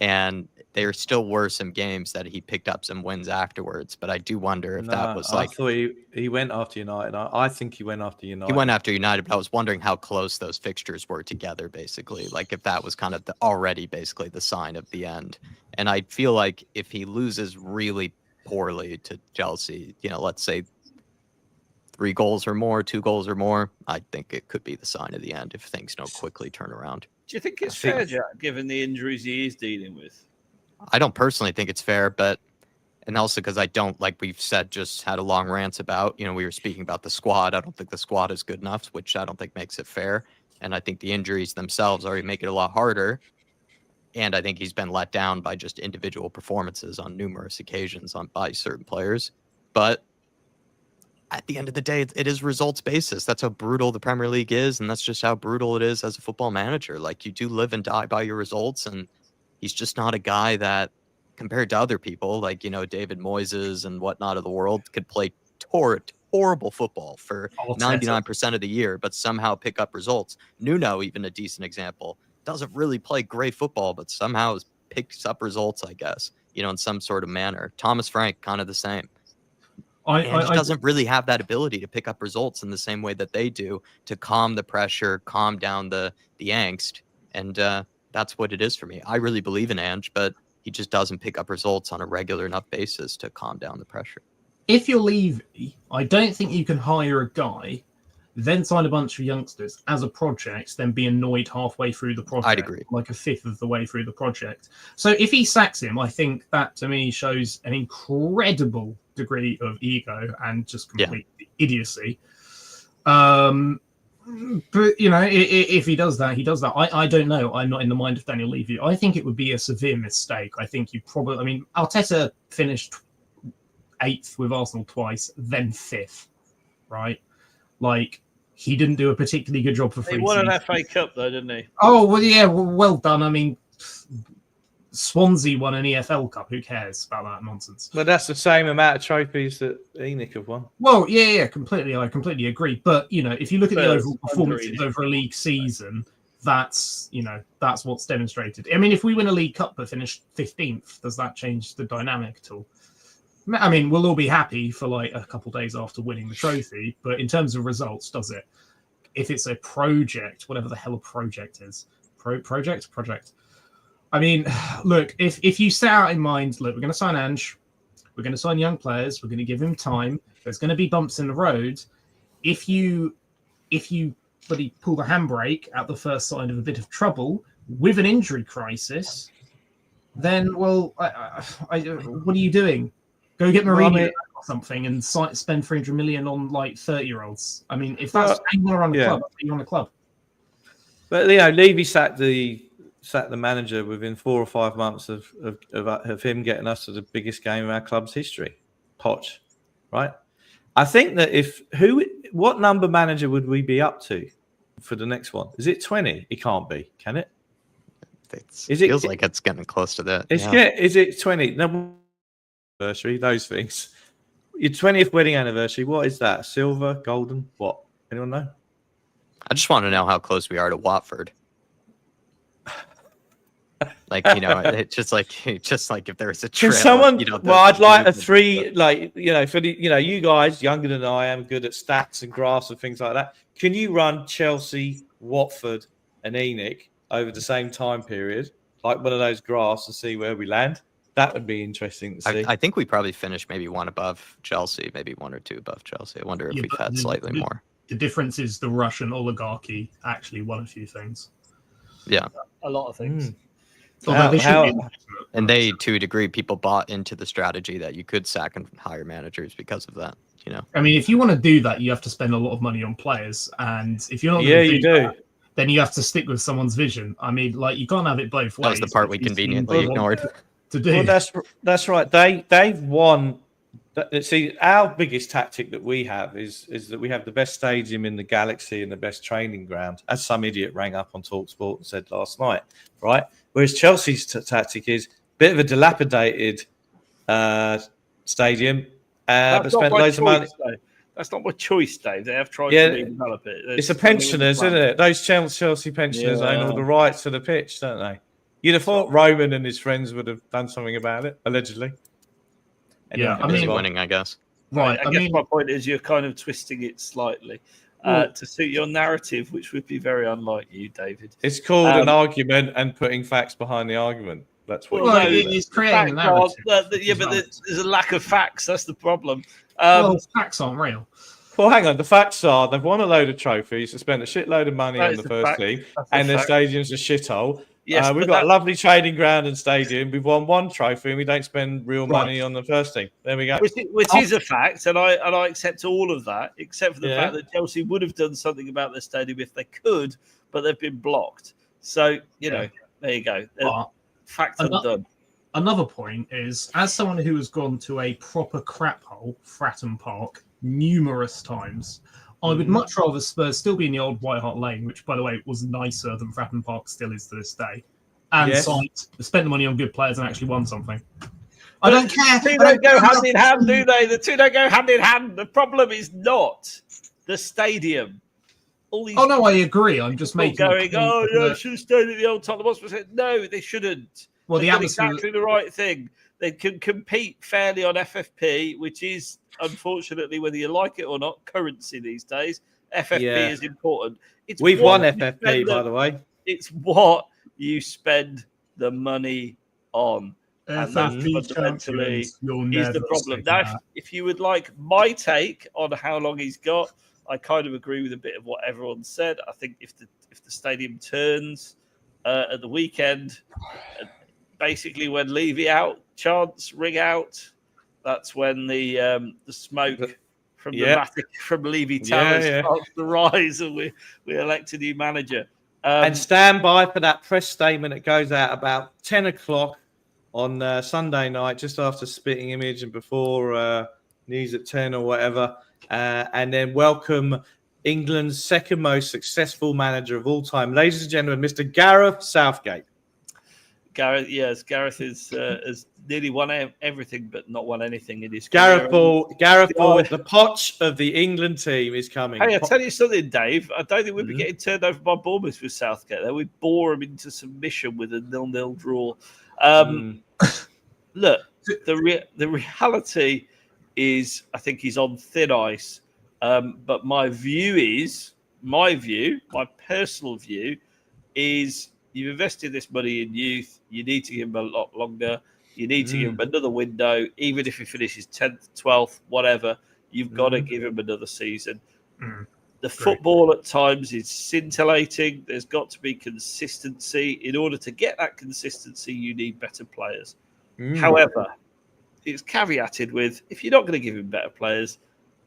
and there still were some games that he picked up some wins afterwards. But I do wonder if that was I thought he went after United. I think he went after United. He went after United, but I was wondering how close those fixtures were together. Basically, if that was kind of already basically the sign of the end. And I feel like if he loses really poorly to Chelsea, let's say 3 goals or more, 2 goals or more, I think it could be the sign of the end if things don't quickly turn around. Do you think it's fair, Jack, given the injuries he is dealing with? I don't personally think it's fair, and also because I don't, like we've said, just had a long rant about, we were speaking about the squad. I don't think the squad is good enough, which I don't think makes it fair. And I think the injuries themselves already make it a lot harder. And I think he's been let down by just individual performances on numerous occasions by certain players. But at the end of the day, it is results basis. That's how brutal the Premier League is. And that's just how brutal it is as a football manager. You do live and die by your results. And he's just not a guy that, compared to other people, David Moyes and whatnot of the world, could play horrible football for 99% of the year, but somehow pick up results. Nuno, even a decent example, doesn't really play great football, but somehow picks up results, I guess, in some sort of manner. Thomas Frank, kind of the same. He doesn't really have that ability to pick up results in the same way that they do, to calm the pressure, calm down the angst. And that's what it is for me. I really believe in Ange, but he just doesn't pick up results on a regular enough basis to calm down the pressure. If you're Levy, I don't think you can hire a guy, then sign a bunch of youngsters as a project, then be annoyed halfway through the project. I'd agree. Like a fifth of the way through the project. So if he sacks him, I think that to me shows an incredible degree of ego and just complete idiocy. But if he does that, he does that. I don't know. I'm not in the mind of Daniel Levy. I think it would be a severe mistake. I think Arteta finished 8th with Arsenal twice, then 5th, right? He didn't do a particularly good job for 3 seasons. He won an FA Cup though, didn't he? Oh well, yeah, well done. I mean, Swansea won an EFL Cup. Who cares about that nonsense? But that's the same amount of trophies that ENIC have won. Well, yeah, completely. I completely agree. But if you look at the Spurs, overall performances over a league season, that's what's demonstrated. I mean, if we win a League Cup but finish 15th, does that change the dynamic at all? I mean, we'll all be happy for like a couple of days after winning the trophy, but in terms of results, does it? If it's a project, whatever the hell a project is, project. I mean, look, if you set out in mind, look, we're going to sign Ange, we're going to sign young players, we're going to give him time. There's going to be bumps in the road. If you bloody pull the handbrake at the first sign of a bit of trouble with an injury crisis, then what are you doing? Go get Mourinho or something and spend 300 million on like 30-year-olds. I mean, if that's how you want to run a club, you run a club. But Levy sacked the manager within 4 or 5 months of him getting us to the biggest game of our club's history. Poch, right? I think that what number manager would we be up to for the next one? Is it 20? It can't be, can it? Feels like it's getting close to that. Is it 20? No, anniversary, those things. Your 20th wedding anniversary, what is that? Silver, golden, what? Anyone know? I just want to know how close we are to Watford. It's just like if there was a trail. Can someone? I'd like a 3, for the you guys younger than I am, good at stats and graphs and things like that. Can you run Chelsea, Watford, and ENIC over the same time period, like one of those graphs, and see where we land? That would be interesting to see. I think we probably finished maybe 1 above Chelsea, maybe 1 or 2 above Chelsea. I wonder if we've had slightly more. The difference is the Russian oligarchy actually won a few things. Yeah, a lot of things. And they, to a degree, people bought into the strategy that you could sack and hire managers because of that. I mean, if you want to do that, you have to spend a lot of money on players, and if you're not, you do. That, then you have to stick with someone's vision. I mean, you can't have it both ways. That's the part we conveniently ignored. To do. Well, that's right. They've won. See, our biggest tactic that we have is that we have the best stadium in the galaxy and the best training ground, as some idiot rang up on TalkSport and said last night, right? Whereas Chelsea's tactic is a bit of a dilapidated stadium, but spent loads of money. That's not my choice, Dave. They have tried to redevelop it. It's the pensioners, isn't it? Those Chelsea pensioners own all the rights to the pitch, don't they? You'd have thought Roman and his friends would have done something about it, allegedly. Winning, I guess. Right. I guess my point is you're kind of twisting it slightly to suit your narrative, which would be very unlike you, David. It's called an argument and putting facts behind the argument. That's what it's creating a narrative. But there's a lack of facts. That's the problem. Facts aren't real. Well, hang on. The facts are they've won a load of trophies, they spent a shitload of money on the first team, and their stadium's a shithole. Yes, we've got a lovely training ground and stadium. We've won 1 trophy, and we don't spend real money on the first team. There we go. Which is a fact, and I accept all of that, except for the fact that Chelsea would have done something about their stadium if they could, but they've been blocked. So there you go. Fact undone. Another point is, as someone who has gone to a proper crap hole, Fratton Park, numerous times, I would much rather Spurs still be in the old White Hart Lane, which, by the way, was nicer than Fratton Park still is to this day, and spent the money on good players and actually won something. I don't care. The two don't go hand in hand, do they? The two don't go hand in hand. The problem is not the stadium. I agree. I'm just making should have stayed at the old Tottenham Hotspur. No, they shouldn't. Well, they've done exactly the right thing. They can compete fairly on FFP, which is, unfortunately, whether you like it or not, currency these days. FFP is important. We've won FFP, by the way. It's what you spend the money on. And that fundamentally is the problem. Now, if you would like my take on how long he's got, I kind of agree with a bit of what everyone said. I think if the stadium turns at the weekend, basically when Levy out, chants ring out, that's when the smoke from from Levy Towers starts to rise, and we elect a new manager. And stand by for that press statement that goes out about 10 o'clock on Sunday night, just after Spitting Image and before News at 10 or whatever. And then welcome England's second most successful manager of all time, ladies and gentlemen, Mr. Gareth Southgate. Gareth, yes, Gareth has nearly won everything, but not won anything in his career. Gareth Ball, the Poch of the England team is coming. Hey, I tell you something, Dave. I don't think we'd be getting turned over by Bournemouth with Southgate. We'd bore him into submission with a 0-0 draw. Look, the reality is, I think he's on thin ice. But my personal view is, you've invested this money in youth. You need to give him a lot longer. You need to give him another window, even if he finishes 10th, 12th, whatever. You've got to give him another season. The football at times is scintillating. There's got to be consistency. In order to get that consistency, you need better players. However, it's caveated with, if you're not going to give him better players,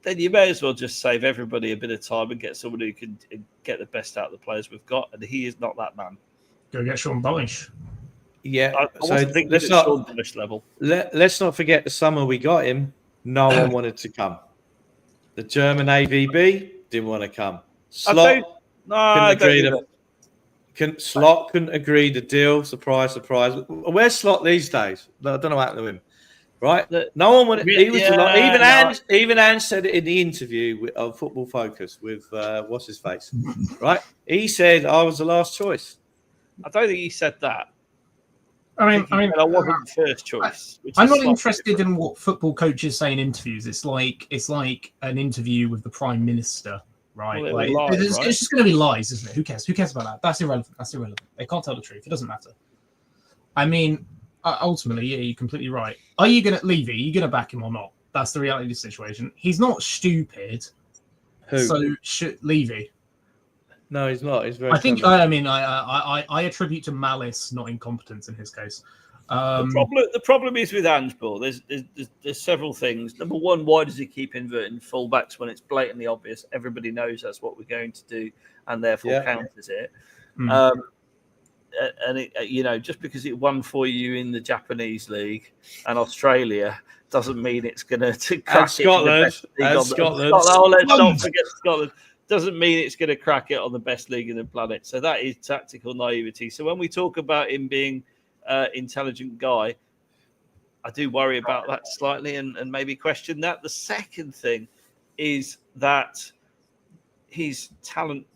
then you may as well just save everybody a bit of time and get someone who can get the best out of the players we've got. And he is not that man. Go get Sean Dyche. Yeah. I wasn't thinking at Sean Dyche level. Let's not forget the summer we got him. No one wanted to come. The German AVB didn't want to come. Slot couldn't agree the deal. Surprise, surprise. Where's Slot these days? I don't know what happened to him. Right? No one wanted. He was even Ange said it in the interview of Football Focus with what's his face. Right? He said I was the last choice. I don't think he said that. I mean, I wasn't the first choice. I'm not interested in what football coaches say in interviews. It's like an interview with the Prime Minister, right? Well, it's just going to be lies, isn't it? Who cares? Who cares about that? That's irrelevant. They can't tell the truth. It doesn't matter. I mean, ultimately, yeah, you're completely right. Are you going to back him or not? That's the reality of the situation. He's not stupid. Who? So Levy. No, he's not. He's very. I attribute to malice, not incompetence in his case. The problem is with Ange Ball. There's several things. Number one, why does he keep inverting fullbacks when it's blatantly obvious? Everybody knows that's what we're going to do, and therefore counters it. And it, just because it won for you in the Japanese league and Australia doesn't mean it's going to crack Scotland. Scotland. Oh, let's not forget Scotland. Doesn't mean it's going to crack it on the best league in the planet. So that is tactical naivety. So when we talk about him being an intelligent guy, I do worry about that slightly and maybe question that. The second thing is that his talent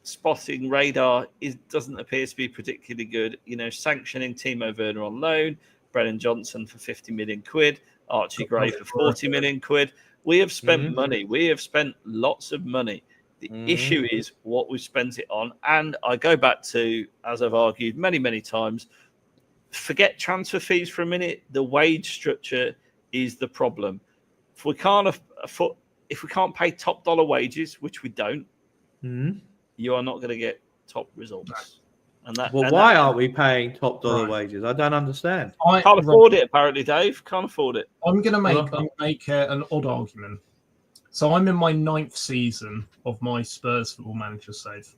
spotting radar doesn't appear to be particularly good. Sanctioning Timo Werner on loan, Brennan Johnson for 50 million quid, Archie Gray for 40 million quid. We have spent money. We have spent lots of money. The issue is what we've spent it on. And I go back to, as I've argued many, many times, forget transfer fees for a minute. The wage structure is the problem. If we can't pay top dollar wages, which we don't, you are not going to get top results. Why aren't we paying top dollar wages? I don't understand. Can't afford it, apparently, Dave. Can't afford it. I'm going to make an odd argument. So I'm in my 9th season of my Spurs Football Manager save.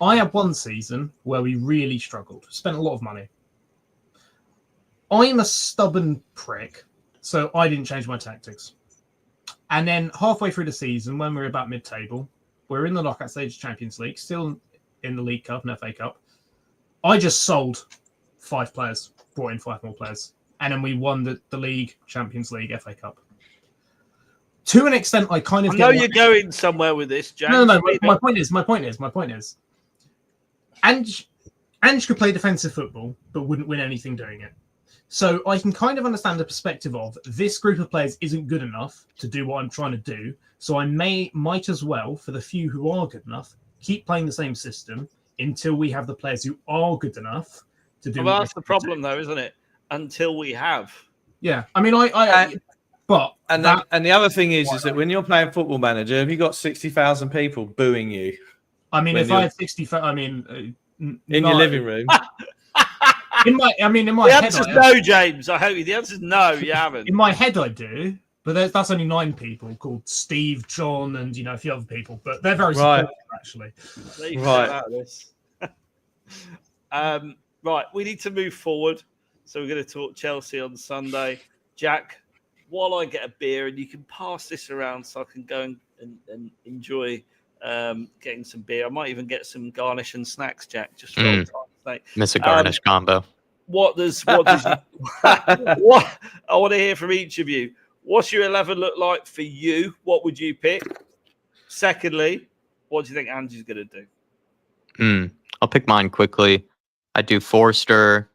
I had one season where we really struggled, spent a lot of money. I'm a stubborn prick, so I didn't change my tactics. And then halfway through the season, when we were about mid-table, we're in the knockout stage of Champions League, still in the League Cup and FA Cup. I just sold 5 players, brought in 5 more players, and then we won the League, Champions League, FA Cup. To an extent, I kind of know you're going somewhere with this, James. No. My point is, Ange could play defensive football, but wouldn't win anything doing it. So I can kind of understand the perspective of this group of players isn't good enough to do what I'm trying to do. So I might as well, for the few who are good enough, keep playing the same system until we have the players who are good enough to do. Well, that's the problem, though, isn't it? Until we have. Yeah, I mean, the other thing is that when you're playing Football Manager, have you got 60,000 people booing you? I mean, if I had 60,000, I mean, in your living room. In my the head, answer's no, James. I hope the answer's no. You haven't. In my head, I do, but that's only 9 people called Steve, John, and a few other people. But they're very supportive, actually. Right. We need to move forward. So we're going to talk Chelsea on Sunday. Jack, while I get a beer, and you can pass this around so I can go and enjoy getting some beer. I might even get some garnish and snacks, Jack, just for old time's sake. Miss a garnish combo. what does you, what I want to hear from each of you. What's your 11 look like for you? What would you pick? Secondly, what do you think Ange's going to do? I'll pick mine quickly. I do Forster.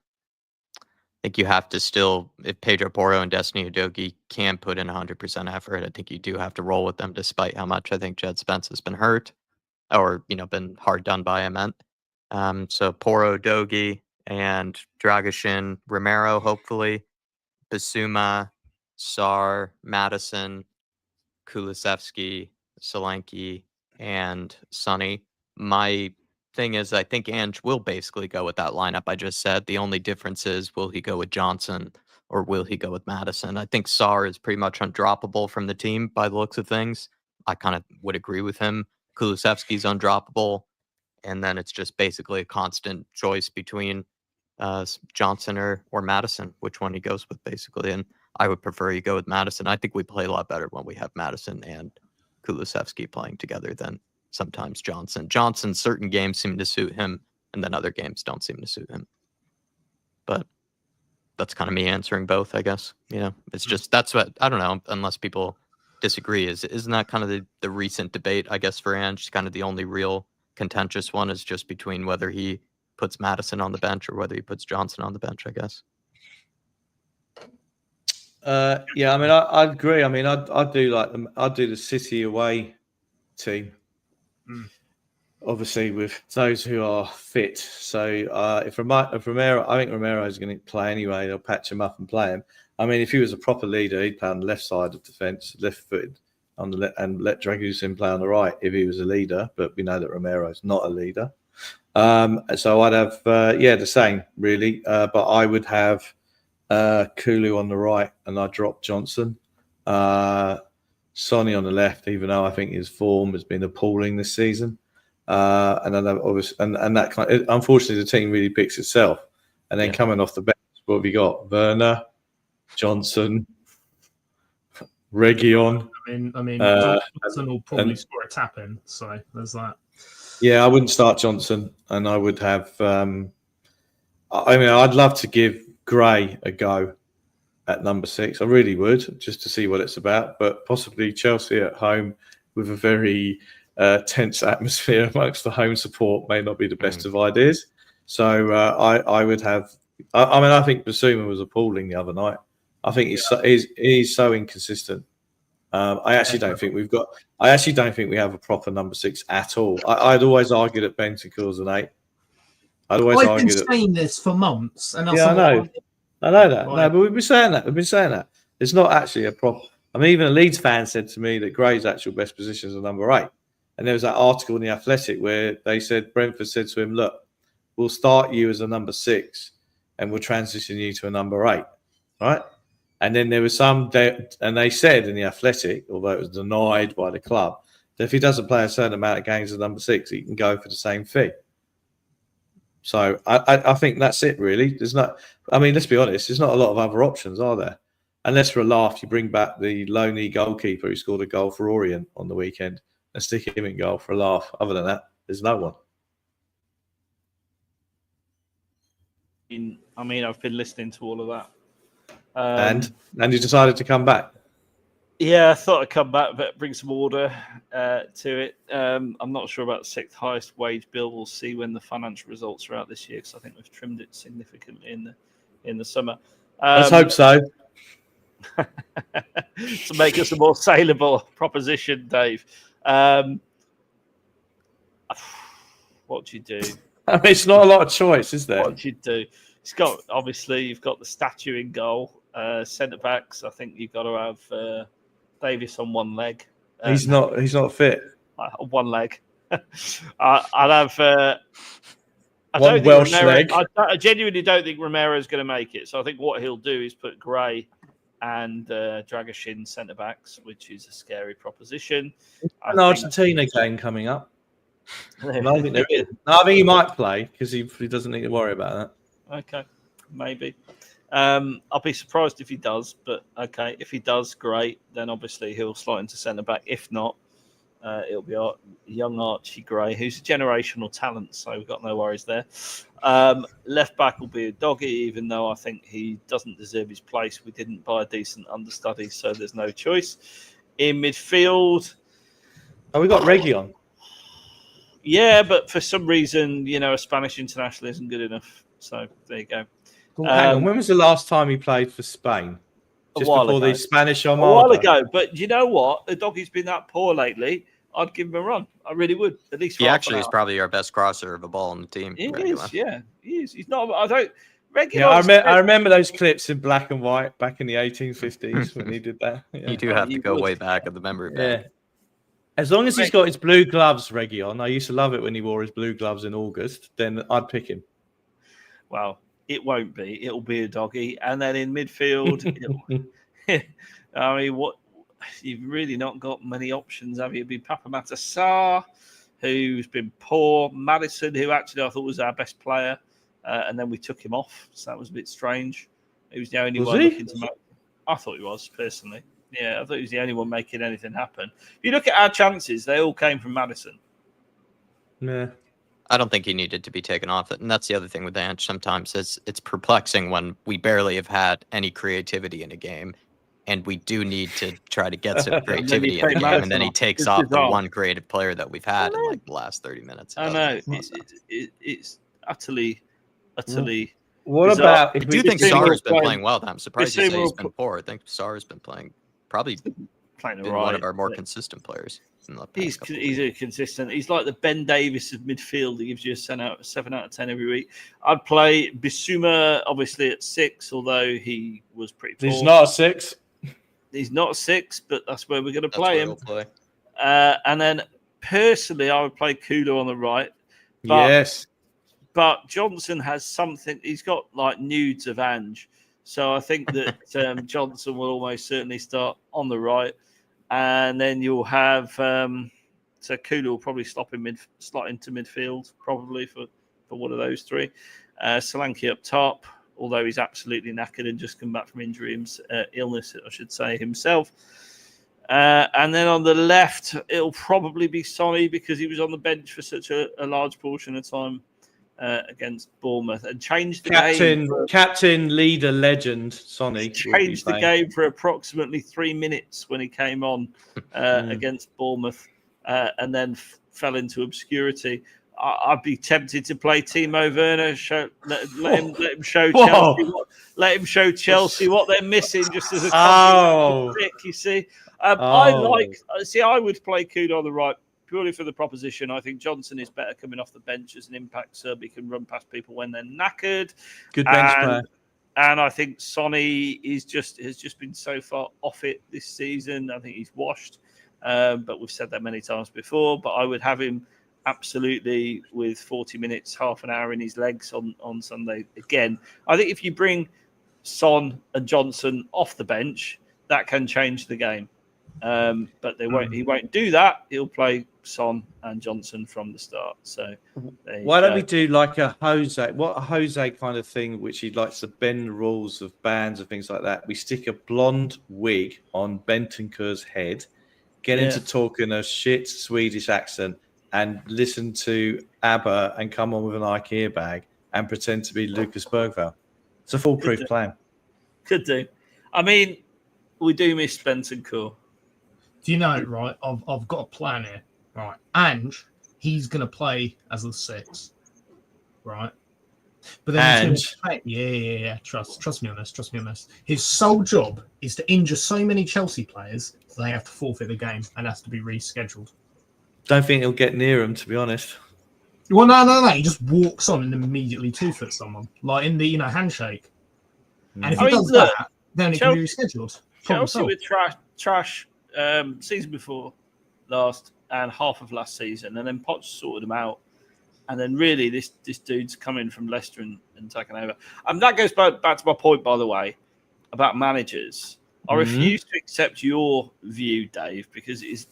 I think you have to still, if Pedro Porro and Destiny Udogie can put in 100% effort, I think you do have to roll with them, despite how much I think Jed Spence has been hurt, or been hard done by. I meant. So Porro, Udogie, and Dragishin, Romero, hopefully, Basuma, Sar, Madison, Kulusevski, Solanke, and Sonny. My thing is, I think Ange will basically go with that lineup I just said. The only difference is, will he go with Johnson or will he go with Madison? I think Sar is pretty much undroppable from the team by the looks of things. I kind of would agree with him. Kulusevski's undroppable. And then it's just basically a constant choice between Johnson or Madison, which one he goes with, basically. And I would prefer you go with Madison. I think we play a lot better when we have Madison and Kulusevski playing together than sometimes Johnson. Johnson, certain games seem to suit him, and then other games don't seem to suit him. But that's kind of me answering both, I guess. It's just, that's what, I don't know, unless people disagree. Isn't that kind of the recent debate, I guess, for Ange? Kind of the only real contentious one is just between whether he puts Madison on the bench or whether he puts Johnson on the bench, I guess. Yeah, I mean, I agree. I mean, I'd do the City away team, obviously with those who are fit. So if Romero, I think Romero is going to play anyway. They'll patch him up and play him. I mean, if he was a proper leader, he'd play on the left side of defence, left-footed on the and let Dragusin play on the right if he was a leader. But we know that Romero is not a leader. So I'd have the same really, but I would have Kulu on the right, and I drop Johnson. Sonny on the left, even though I think his form has been appalling this season. And then obviously, and that unfortunately, the team really picks itself. And then coming off the bench, what have we got? Werner, Johnson, Reguilon. I mean, Johnson will probably score a tap in, so there's that. Yeah, I wouldn't start Johnson, and I would have. I'd love to give Gray a go at number 6. I really would, just to see what it's about. But possibly Chelsea at home with a very tense atmosphere amongst the home support may not be the best of ideas. So I would have. I think Basuma was appalling the other night. I think he's so inconsistent. I actually don't think we have a proper number 6 at all. I'd always argue that Bentancur's an 8. I've been saying this for months, and I know that. No, but we've been saying that. It's not actually a problem. I mean, even a Leeds fan said to me that Gray's actual best position is a number 8. And there was that article in The Athletic where they said Brentford said to him, "Look, we'll start you as a number 6, and we'll transition you to a number 8, right?" And then there was and they said in The Athletic, although it was denied by the club, that if he doesn't play a certain amount of games as number 6, he can go for the same fee. So I think that's it, really. Let's be honest, there's not a lot of other options, are there? Unless for a laugh, you bring back the lonely goalkeeper who scored a goal for Orient on the weekend and stick him in goal for a laugh. Other than that, there's no one. I mean, I've been listening to all of that. And you decided to come back? Yeah, I thought I'd come back, but bring some order to it. I'm not sure about the 6th highest wage bill. We'll see when the financial results are out this year, because I think we've trimmed it significantly in the summer. Let's hope so. To make us a more saleable proposition, Dave. What do you do? I mean, it's not a lot of choice, is there? What do you do? You've got the statue in goal. Centre backs, I think you've got to have Davis on one leg. He's not fit. One leg. I'd have. One Welsh leg. I genuinely don't think Romero's going to make it. So I think what he'll do is put Gray and Dragishin centre backs, which is a scary proposition. An Argentina game coming up. No, I think there is. No, I think he might play because he doesn't need to worry about that. Okay, maybe. I'll be surprised if he does, but okay, if he does, great. Then obviously he'll slot into centre back. If not, It'll be young Archie Gray, who's a generational talent, so we've got no worries there. Left back will be a doggy, even though I think he doesn't deserve his place. We didn't buy a decent understudy, so there's no choice. In midfield, we got Reggie on. yeah, but for some reason, a Spanish international isn't good enough. So there you go. Hang on, when was the last time he played for Spain? Just before the Spanish Armada? A while ago, but you know what? The doggy's been that poor lately. I'd give him a run. I really would. At least he actually is probably our best crosser of a ball on the team. He is, yeah. He is. He's not. I don't. Yeah, I remember those clips in black and white back in the 1850s when he did that. Yeah. You do have to go way back of the memory bank. Yeah. As long as he's got his blue gloves, Reggie, on. I used to love it when he wore his blue gloves in August. Then I'd pick him. Well, it won't be. It'll be a doggy. And then in midfield, I mean, what you've really not got many options, have you? It'd be Papa Matasar, who's been poor. Madison, who actually I thought was our best player, and then we took him off, so that was a bit strange. He was the only one looking to make. I thought he was personally. Yeah, I thought he was the only one making anything happen. If you look at our chances, they all came from Madison. Yeah. I don't think he needed to be taken off. And that's the other thing with Ange sometimes is it's perplexing when we barely have had any creativity in a game. And we do need to try to get some creativity in the game. And then he takes off the one creative player that we've had in like the last 30 minutes. I know. It's utterly. What bizarre. about... I do think Sarr's been playing well. I'm surprised you say he's been poor. I think Sarr's been playing probably been one of our more consistent players. He's a consistent. He's like the Ben Davis of midfield. He gives you a 7 out of 10 every week. I'd play Bissouma obviously at 6, although he was pretty poor. He's not a 6. He's not a 6, but that's where we're going to play him. And then personally, I would play Kulu on the right. Yes. But Johnson has something. He's got like nudes of Ange. So I think that Johnson will almost certainly start on the right. And then you'll have so Kulu will probably slot into midfield probably for one of those three. Solanke up top, although he's absolutely knackered and just come back from illness, I should say himself. And then on the left, it'll probably be Sonny because he was on the bench for such a large portion of time against Bournemouth and changed the game. Captain, leader, legend, Sonny. Changed the game for approximately 3 minutes when he came on against Bournemouth and then fell into obscurity. I'd be tempted to play Timo Werner. Let him show Chelsea. Let him show Chelsea what they're missing, just as a pick. You see, I would play Kudo on the right purely for the proposition. I think Johnson is better coming off the bench as an impact sub. He can run past people when they're knackered. Good bench player. And I think Sonny has just been so far off it this season. I think he's washed. But we've said that many times before. But I would have him absolutely with 40 minutes, half an hour in his legs on Sunday again. I think if you bring Son and Johnson off the bench, that can change the game. But he won't do that. He'll play Son and Johnson from the start. So why don't we do like a Jose kind of thing, which he likes to bend the rules of bands and things like that. We stick a blonde wig on Bentancur's head, get him to talk in a shit Swedish accent, and listen to ABBA and come on with an IKEA bag and pretend to be Lucas Bergvall. It's a foolproof plan. Could do. I mean, we do miss Bentancur. Do you know, right? I've got a plan here, right? Ange, he's going to play as the 6, right? But then he's going to play, yeah. Trust me on this. His sole job is to injure so many Chelsea players that they have to forfeit the game and has to be rescheduled. Don't think he'll get near him, to be honest. Well, no. He just walks on and immediately 2-foot someone, like in the handshake. And if he does that, then it can be rescheduled. Chelsea with trash season before last and half of last season, and then Poch sorted them out. And then really, this dude's coming from Leicester and taking over. That goes back to my point, by the way, about managers. I refuse to accept your view, Dave, because it's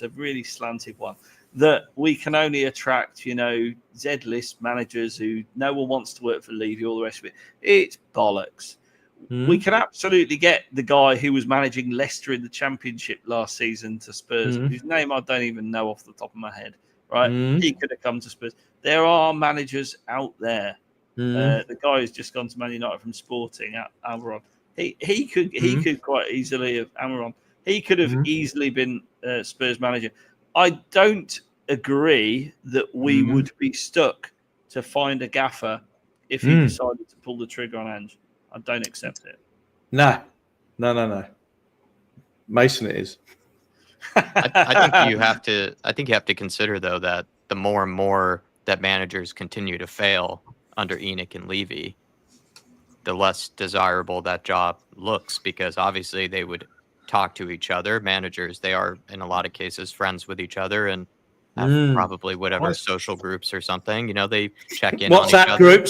a really slanted one, that we can only attract, Z-list managers who no one wants to work for Levy, all the rest of it. It's bollocks. We can absolutely get the guy who was managing Leicester in the Championship last season to Spurs, whose name I don't even know off the top of my head. Right, he could have come to Spurs. There are managers out there. The guy who's just gone to Man United from Sporting, Almiron. He could quite easily have Almiron. He could have easily been Spurs manager. I don't agree that we would be stuck to find a gaffer if he decided to pull the trigger on Ange. I don't accept it. No. Mason, it is. I think you have to. I think you have to consider though that the more and more that managers continue to fail under Enoch and Levy, the less desirable that job looks, because obviously they would talk to each other. Managers, they are in a lot of cases friends with each other and have probably whatever social groups or something. You know, they check in on each other.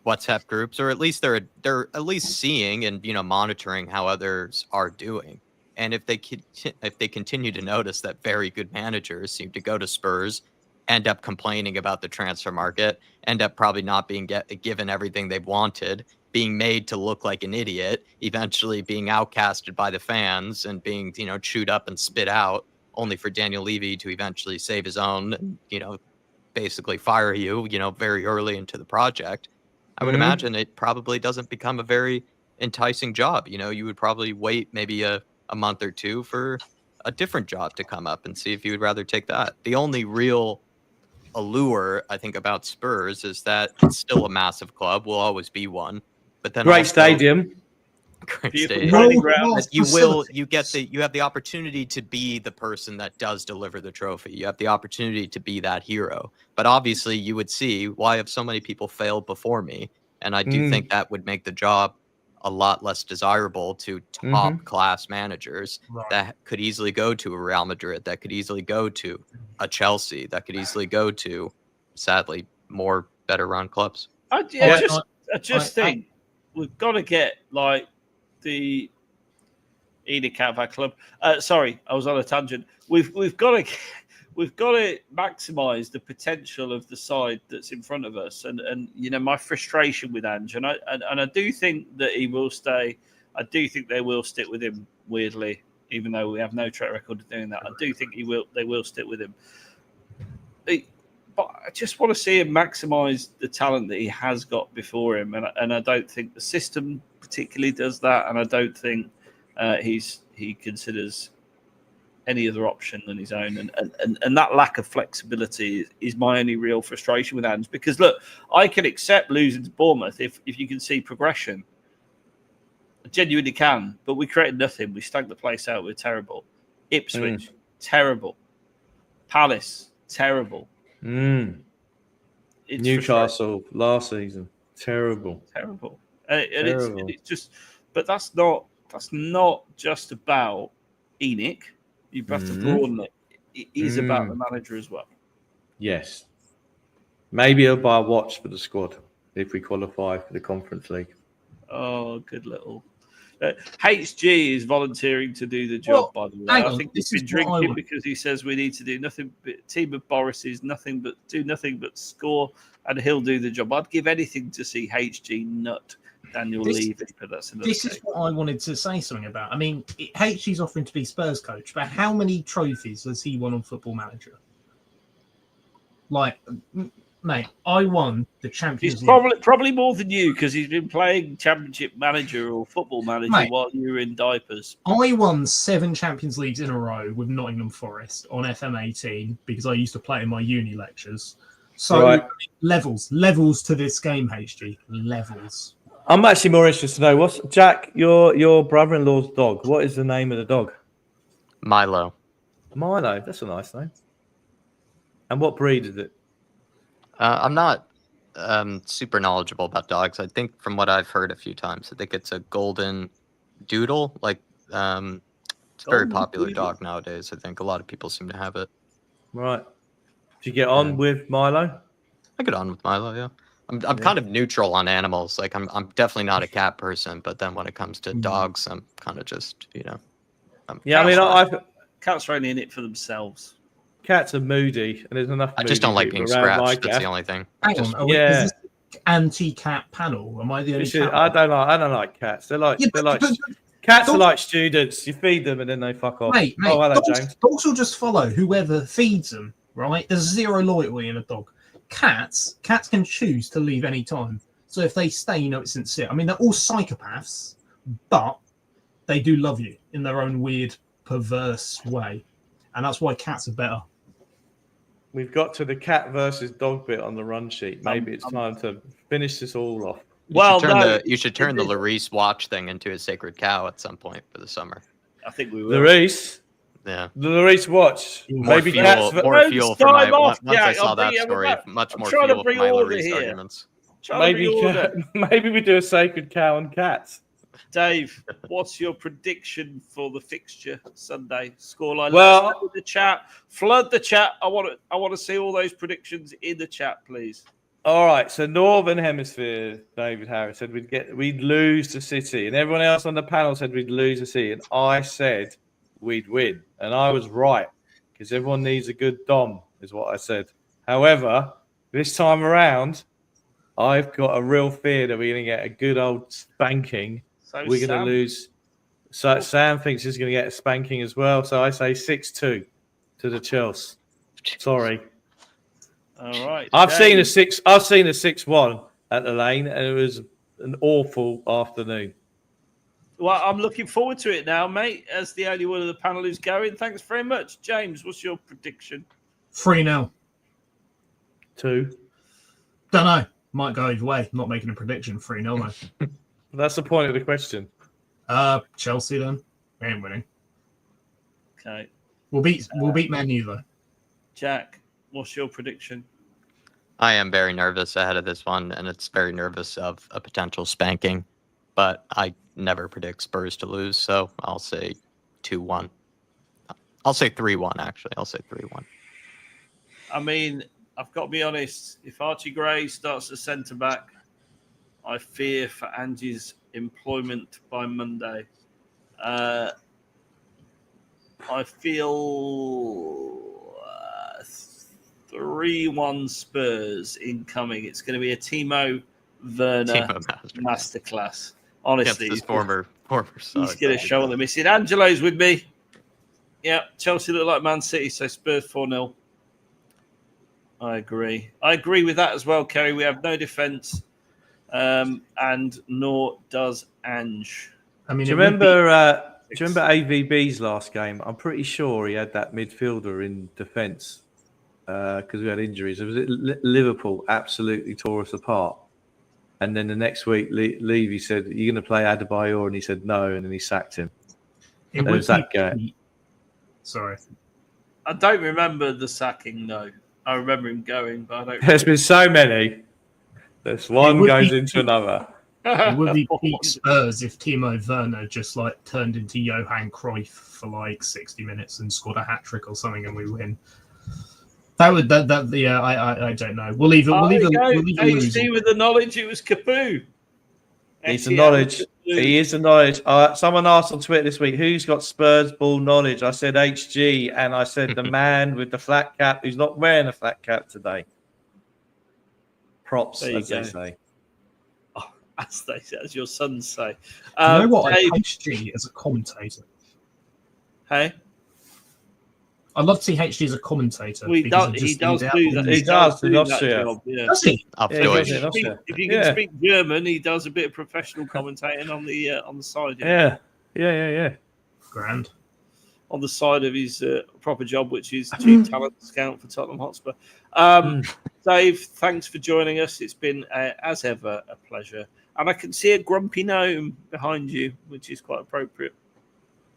WhatsApp groups, or at least they're at least seeing and monitoring how others are doing. And if they continue to notice that very good managers seem to go to Spurs, end up complaining about the transfer market, end up probably not being given everything they've wanted, being made to look like an idiot, eventually being outcasted by the fans and being chewed up and spit out, only for Daniel Levy to eventually save his own and basically fire you very early into the project. I would imagine it probably doesn't become a very enticing job. You would probably wait maybe a month or two for a different job to come up and see if you would rather take that. The only real allure, I think, about Spurs is that it's still a massive club, will always be one. But then great stadium. You have the opportunity to be the person that does deliver the trophy. You have the opportunity to be that hero. But obviously you would see, why have so many people failed before me? And I do think that would make the job a lot less desirable to top class managers that could easily go to a Real Madrid, that could easily go to a Chelsea, that could easily go to, sadly, more better run clubs. I just think we've got to get like the Enoch out of our club. Sorry, I was on a tangent. We've got to maximise the potential of the side that's in front of us, and my frustration with Ange, and I do think that he will stay. I do think they will stick with him. Weirdly, even though we have no track record of doing that, I do think they will stick with him. But I just want to see him maximise the talent that he has got before him, and I don't think the system particularly does that, and I don't think he considers any other option than his own, and that lack of flexibility is my only real frustration with Ange. Because look, I can accept losing to Bournemouth if you can see progression. I genuinely can, but we created nothing. We stanked the place out. We're terrible. Ipswich, terrible. Palace, terrible. Newcastle last season, terrible. It's just, but that's not just about Enoch. You have to broaden it. It is about the manager as well. Yes, maybe he'll buy a watch for the squad if we qualify for the Conference League. Oh, good little. HG is volunteering to do the job, by the way. I think he's been drinking because he says we need to do nothing but team of Boris's, nothing but score, and he'll do the job. I'd give anything to see HG nut Daniel Levy, but that's another This is what I wanted to say something about. I mean, HG's offering to be Spurs coach, but how many trophies has he won on Football Manager? Like, mate, I won the Champions League. Probably more than you, because he's been playing Championship Manager or Football Manager while you were in diapers. I won 7 Champions Leagues in a row with Nottingham Forest on FM18 because I used to play in my uni lectures. So levels to this game, HG. Levels. I'm actually more interested to know what's Jack, your brother-in-law's dog. What is the name of the dog? Milo. Milo, that's a nice name. And what breed is it? I'm not super knowledgeable about dogs. I think from what I've heard a few times, I think it's a golden doodle. Like it's a very popular dog nowadays. I think a lot of people seem to have it. Right. Do you get on with Milo? I get on with Milo, yeah. I'm kind of neutral on animals. Like I'm definitely not a cat person, but then when it comes to dogs, I'm kind of just cats are only in it for themselves. Cats are moody, and there's enough. I just don't like being scratched. That's the only thing. Can anti-cat panel? Am I the only cat? I don't like cats. They're like cats are like students. You feed them and then they fuck off. Mate, Hello, James. dogs will just follow whoever feeds them, right? There's zero loyalty in a dog. Cats can choose to leave any time. So if they stay, you know it's sincere. I mean, they're all psychopaths, but they do love you in their own weird, perverse way. And that's why cats are better. We've got to the cat versus dog bit on the run sheet. Maybe it's time to finish this all off. You should turn the Larice watch thing into a sacred cow at some point for the summer. I think we will. Larice? Yeah. The Larice watch. More Maybe fuel, more fuel for my... Once I saw that bring story, much more trying to fuel for bring my order Larice here. arguments. Maybe we do a sacred cow and cats. Dave, what's your prediction for the fixture Sunday scoreline? Well, in the chat, flood the chat. I want to see all those predictions in the chat, please. All right. So Northern Hemisphere, David Harris said we'd lose to City, and everyone else on the panel said we'd lose to City, and I said we'd win, and I was right because everyone needs a good dom, is what I said. However, this time around, I've got a real fear that we're going to get a good old spanking. So we're going to lose. So Sam thinks he's going to get a spanking as well. So I say 6-2 to the Chelsea. Sorry. All right. I've seen a 6-1 at the Lane, and it was an awful afternoon. Well, I'm looking forward to it now, mate. As the only one of the panel who's going, thanks very much, James. What's your prediction? 3-0. 2. Don't know. Might go either way. Not making a prediction. 3-0 though. That's the point of the question. Chelsea then. We ain't winning. Okay. We'll beat Man U though. Jack, what's your prediction? I am very nervous ahead of this one, and it's very nervous of a potential spanking. But I never predict Spurs to lose, so I'll say 2-1. I'll say 3-1, actually. I'll say 3-1. I mean, I've got to be honest. If Archie Gray starts as centre-back, I fear for Ange's employment by Monday. I feel 3-1 Spurs incoming. It's going to be a Timo Werner masterclass. Honestly, his former he's going to show them missing. Angelo's with me. Yeah, Chelsea look like Man City, so Spurs 4-0. I agree with that as well, Kerry. We have no defence. And nor does Ange. I mean, do you remember AVB's last game? I'm pretty sure he had that midfielder in defence because we had injuries. It was Liverpool absolutely tore us apart, and then the next week Levy said, "You're going to play Adebayor," and he said no, and then he sacked him. It was that game. Sorry, I don't remember the sacking. No, I remember him going, but I don't. There's been so many. This one goes into another. It would be Pete Spurs if Timo Werner just turned into Johan Cruyff for 60 minutes and scored a hat trick or something, and we win. I don't know. We'll leave it. HD with the knowledge. It was Capu. He's the knowledge. He is the knowledge. Someone asked on Twitter this week, who's got Spurs ball knowledge? I said HG, and I said the man with the flat cap who's not wearing a flat cap today. Props, as they say. Oh, as your sons say. You know what? Dave, I HG as a commentator. Hey? I'd love to see HG as a commentator. He does do that. He does in Austria. Job, yeah. Does he? If you can speak German, he does a bit of professional commentating on the side. Yeah. Grand. On the side of his proper job, which is chief talent scout for Tottenham Hotspur. Dave, thanks for joining us. It's been, as ever, a pleasure. And I can see a grumpy gnome behind you, which is quite appropriate.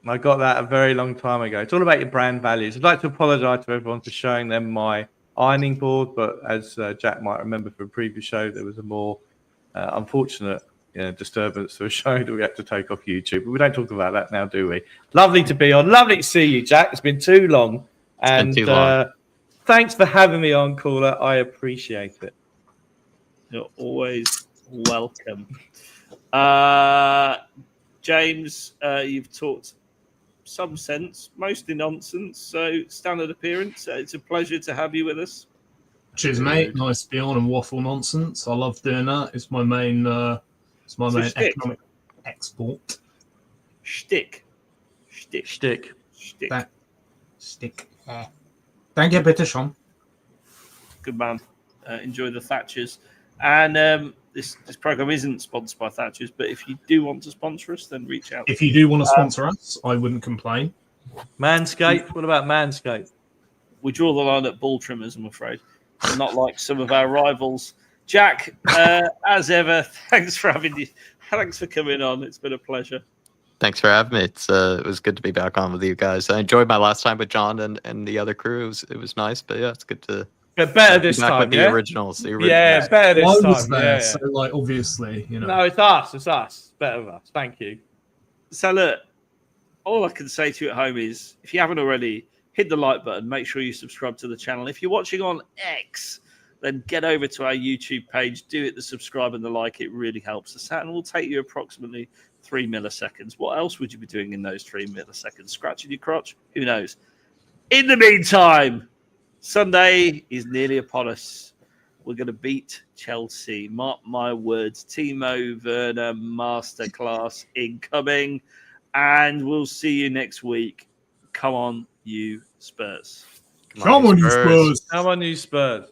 I got that a very long time ago. It's all about your brand values. I'd like to apologise to everyone for showing them my ironing board, but as Jack might remember from a previous show, there was a more unfortunate disturbance to a show that we had to take off YouTube. But we don't talk about that now, do we? Lovely to be on. Lovely to see you, Jack. It's been too long. Thanks for having me on, caller. I appreciate it. You're always welcome. James, you've talked some sense, mostly nonsense. So standard appearance. It's a pleasure to have you with us. Cheers, mate. Nice to be on and waffle nonsense. I love doing that. It's my main. It's my main shtick. economic export. Shtick. That stick. Thank you, bitte schon. Good man. Enjoy the Thatchers. And this program isn't sponsored by Thatchers, but if you do want to sponsor us, then reach out. If you do want to sponsor us, I wouldn't complain. Manscaped. What about Manscaped? We draw the line at ball trimmers, I'm afraid. Not like some of our rivals. Jack, as ever, thanks for coming on. It's been a pleasure. Thanks for having me. It was good to be back on with you guys. I enjoyed my last time with John and the other crew. It was nice, but yeah, it's good to get better this back time. With the originals. Yeah, better this I time. was there, Yeah. so like obviously, you know. No, it's us. It's us. Better than us. Thank you. So look, all I can say to you at home is, if you haven't already, hit the like button. Make sure you subscribe to the channel. If you're watching on X, then get over to our YouTube page. Do it the subscribe and the like. It really helps us out, and will take you approximately 3 milliseconds. What else would you be doing in those 3 milliseconds? Scratching your crotch? Who knows? In the meantime, Sunday is nearly upon us. We're going to beat Chelsea. Mark my words. Timo Werner masterclass incoming. And we'll see you next week. Come on, you Spurs. Come on, you Spurs. Come on, you Spurs.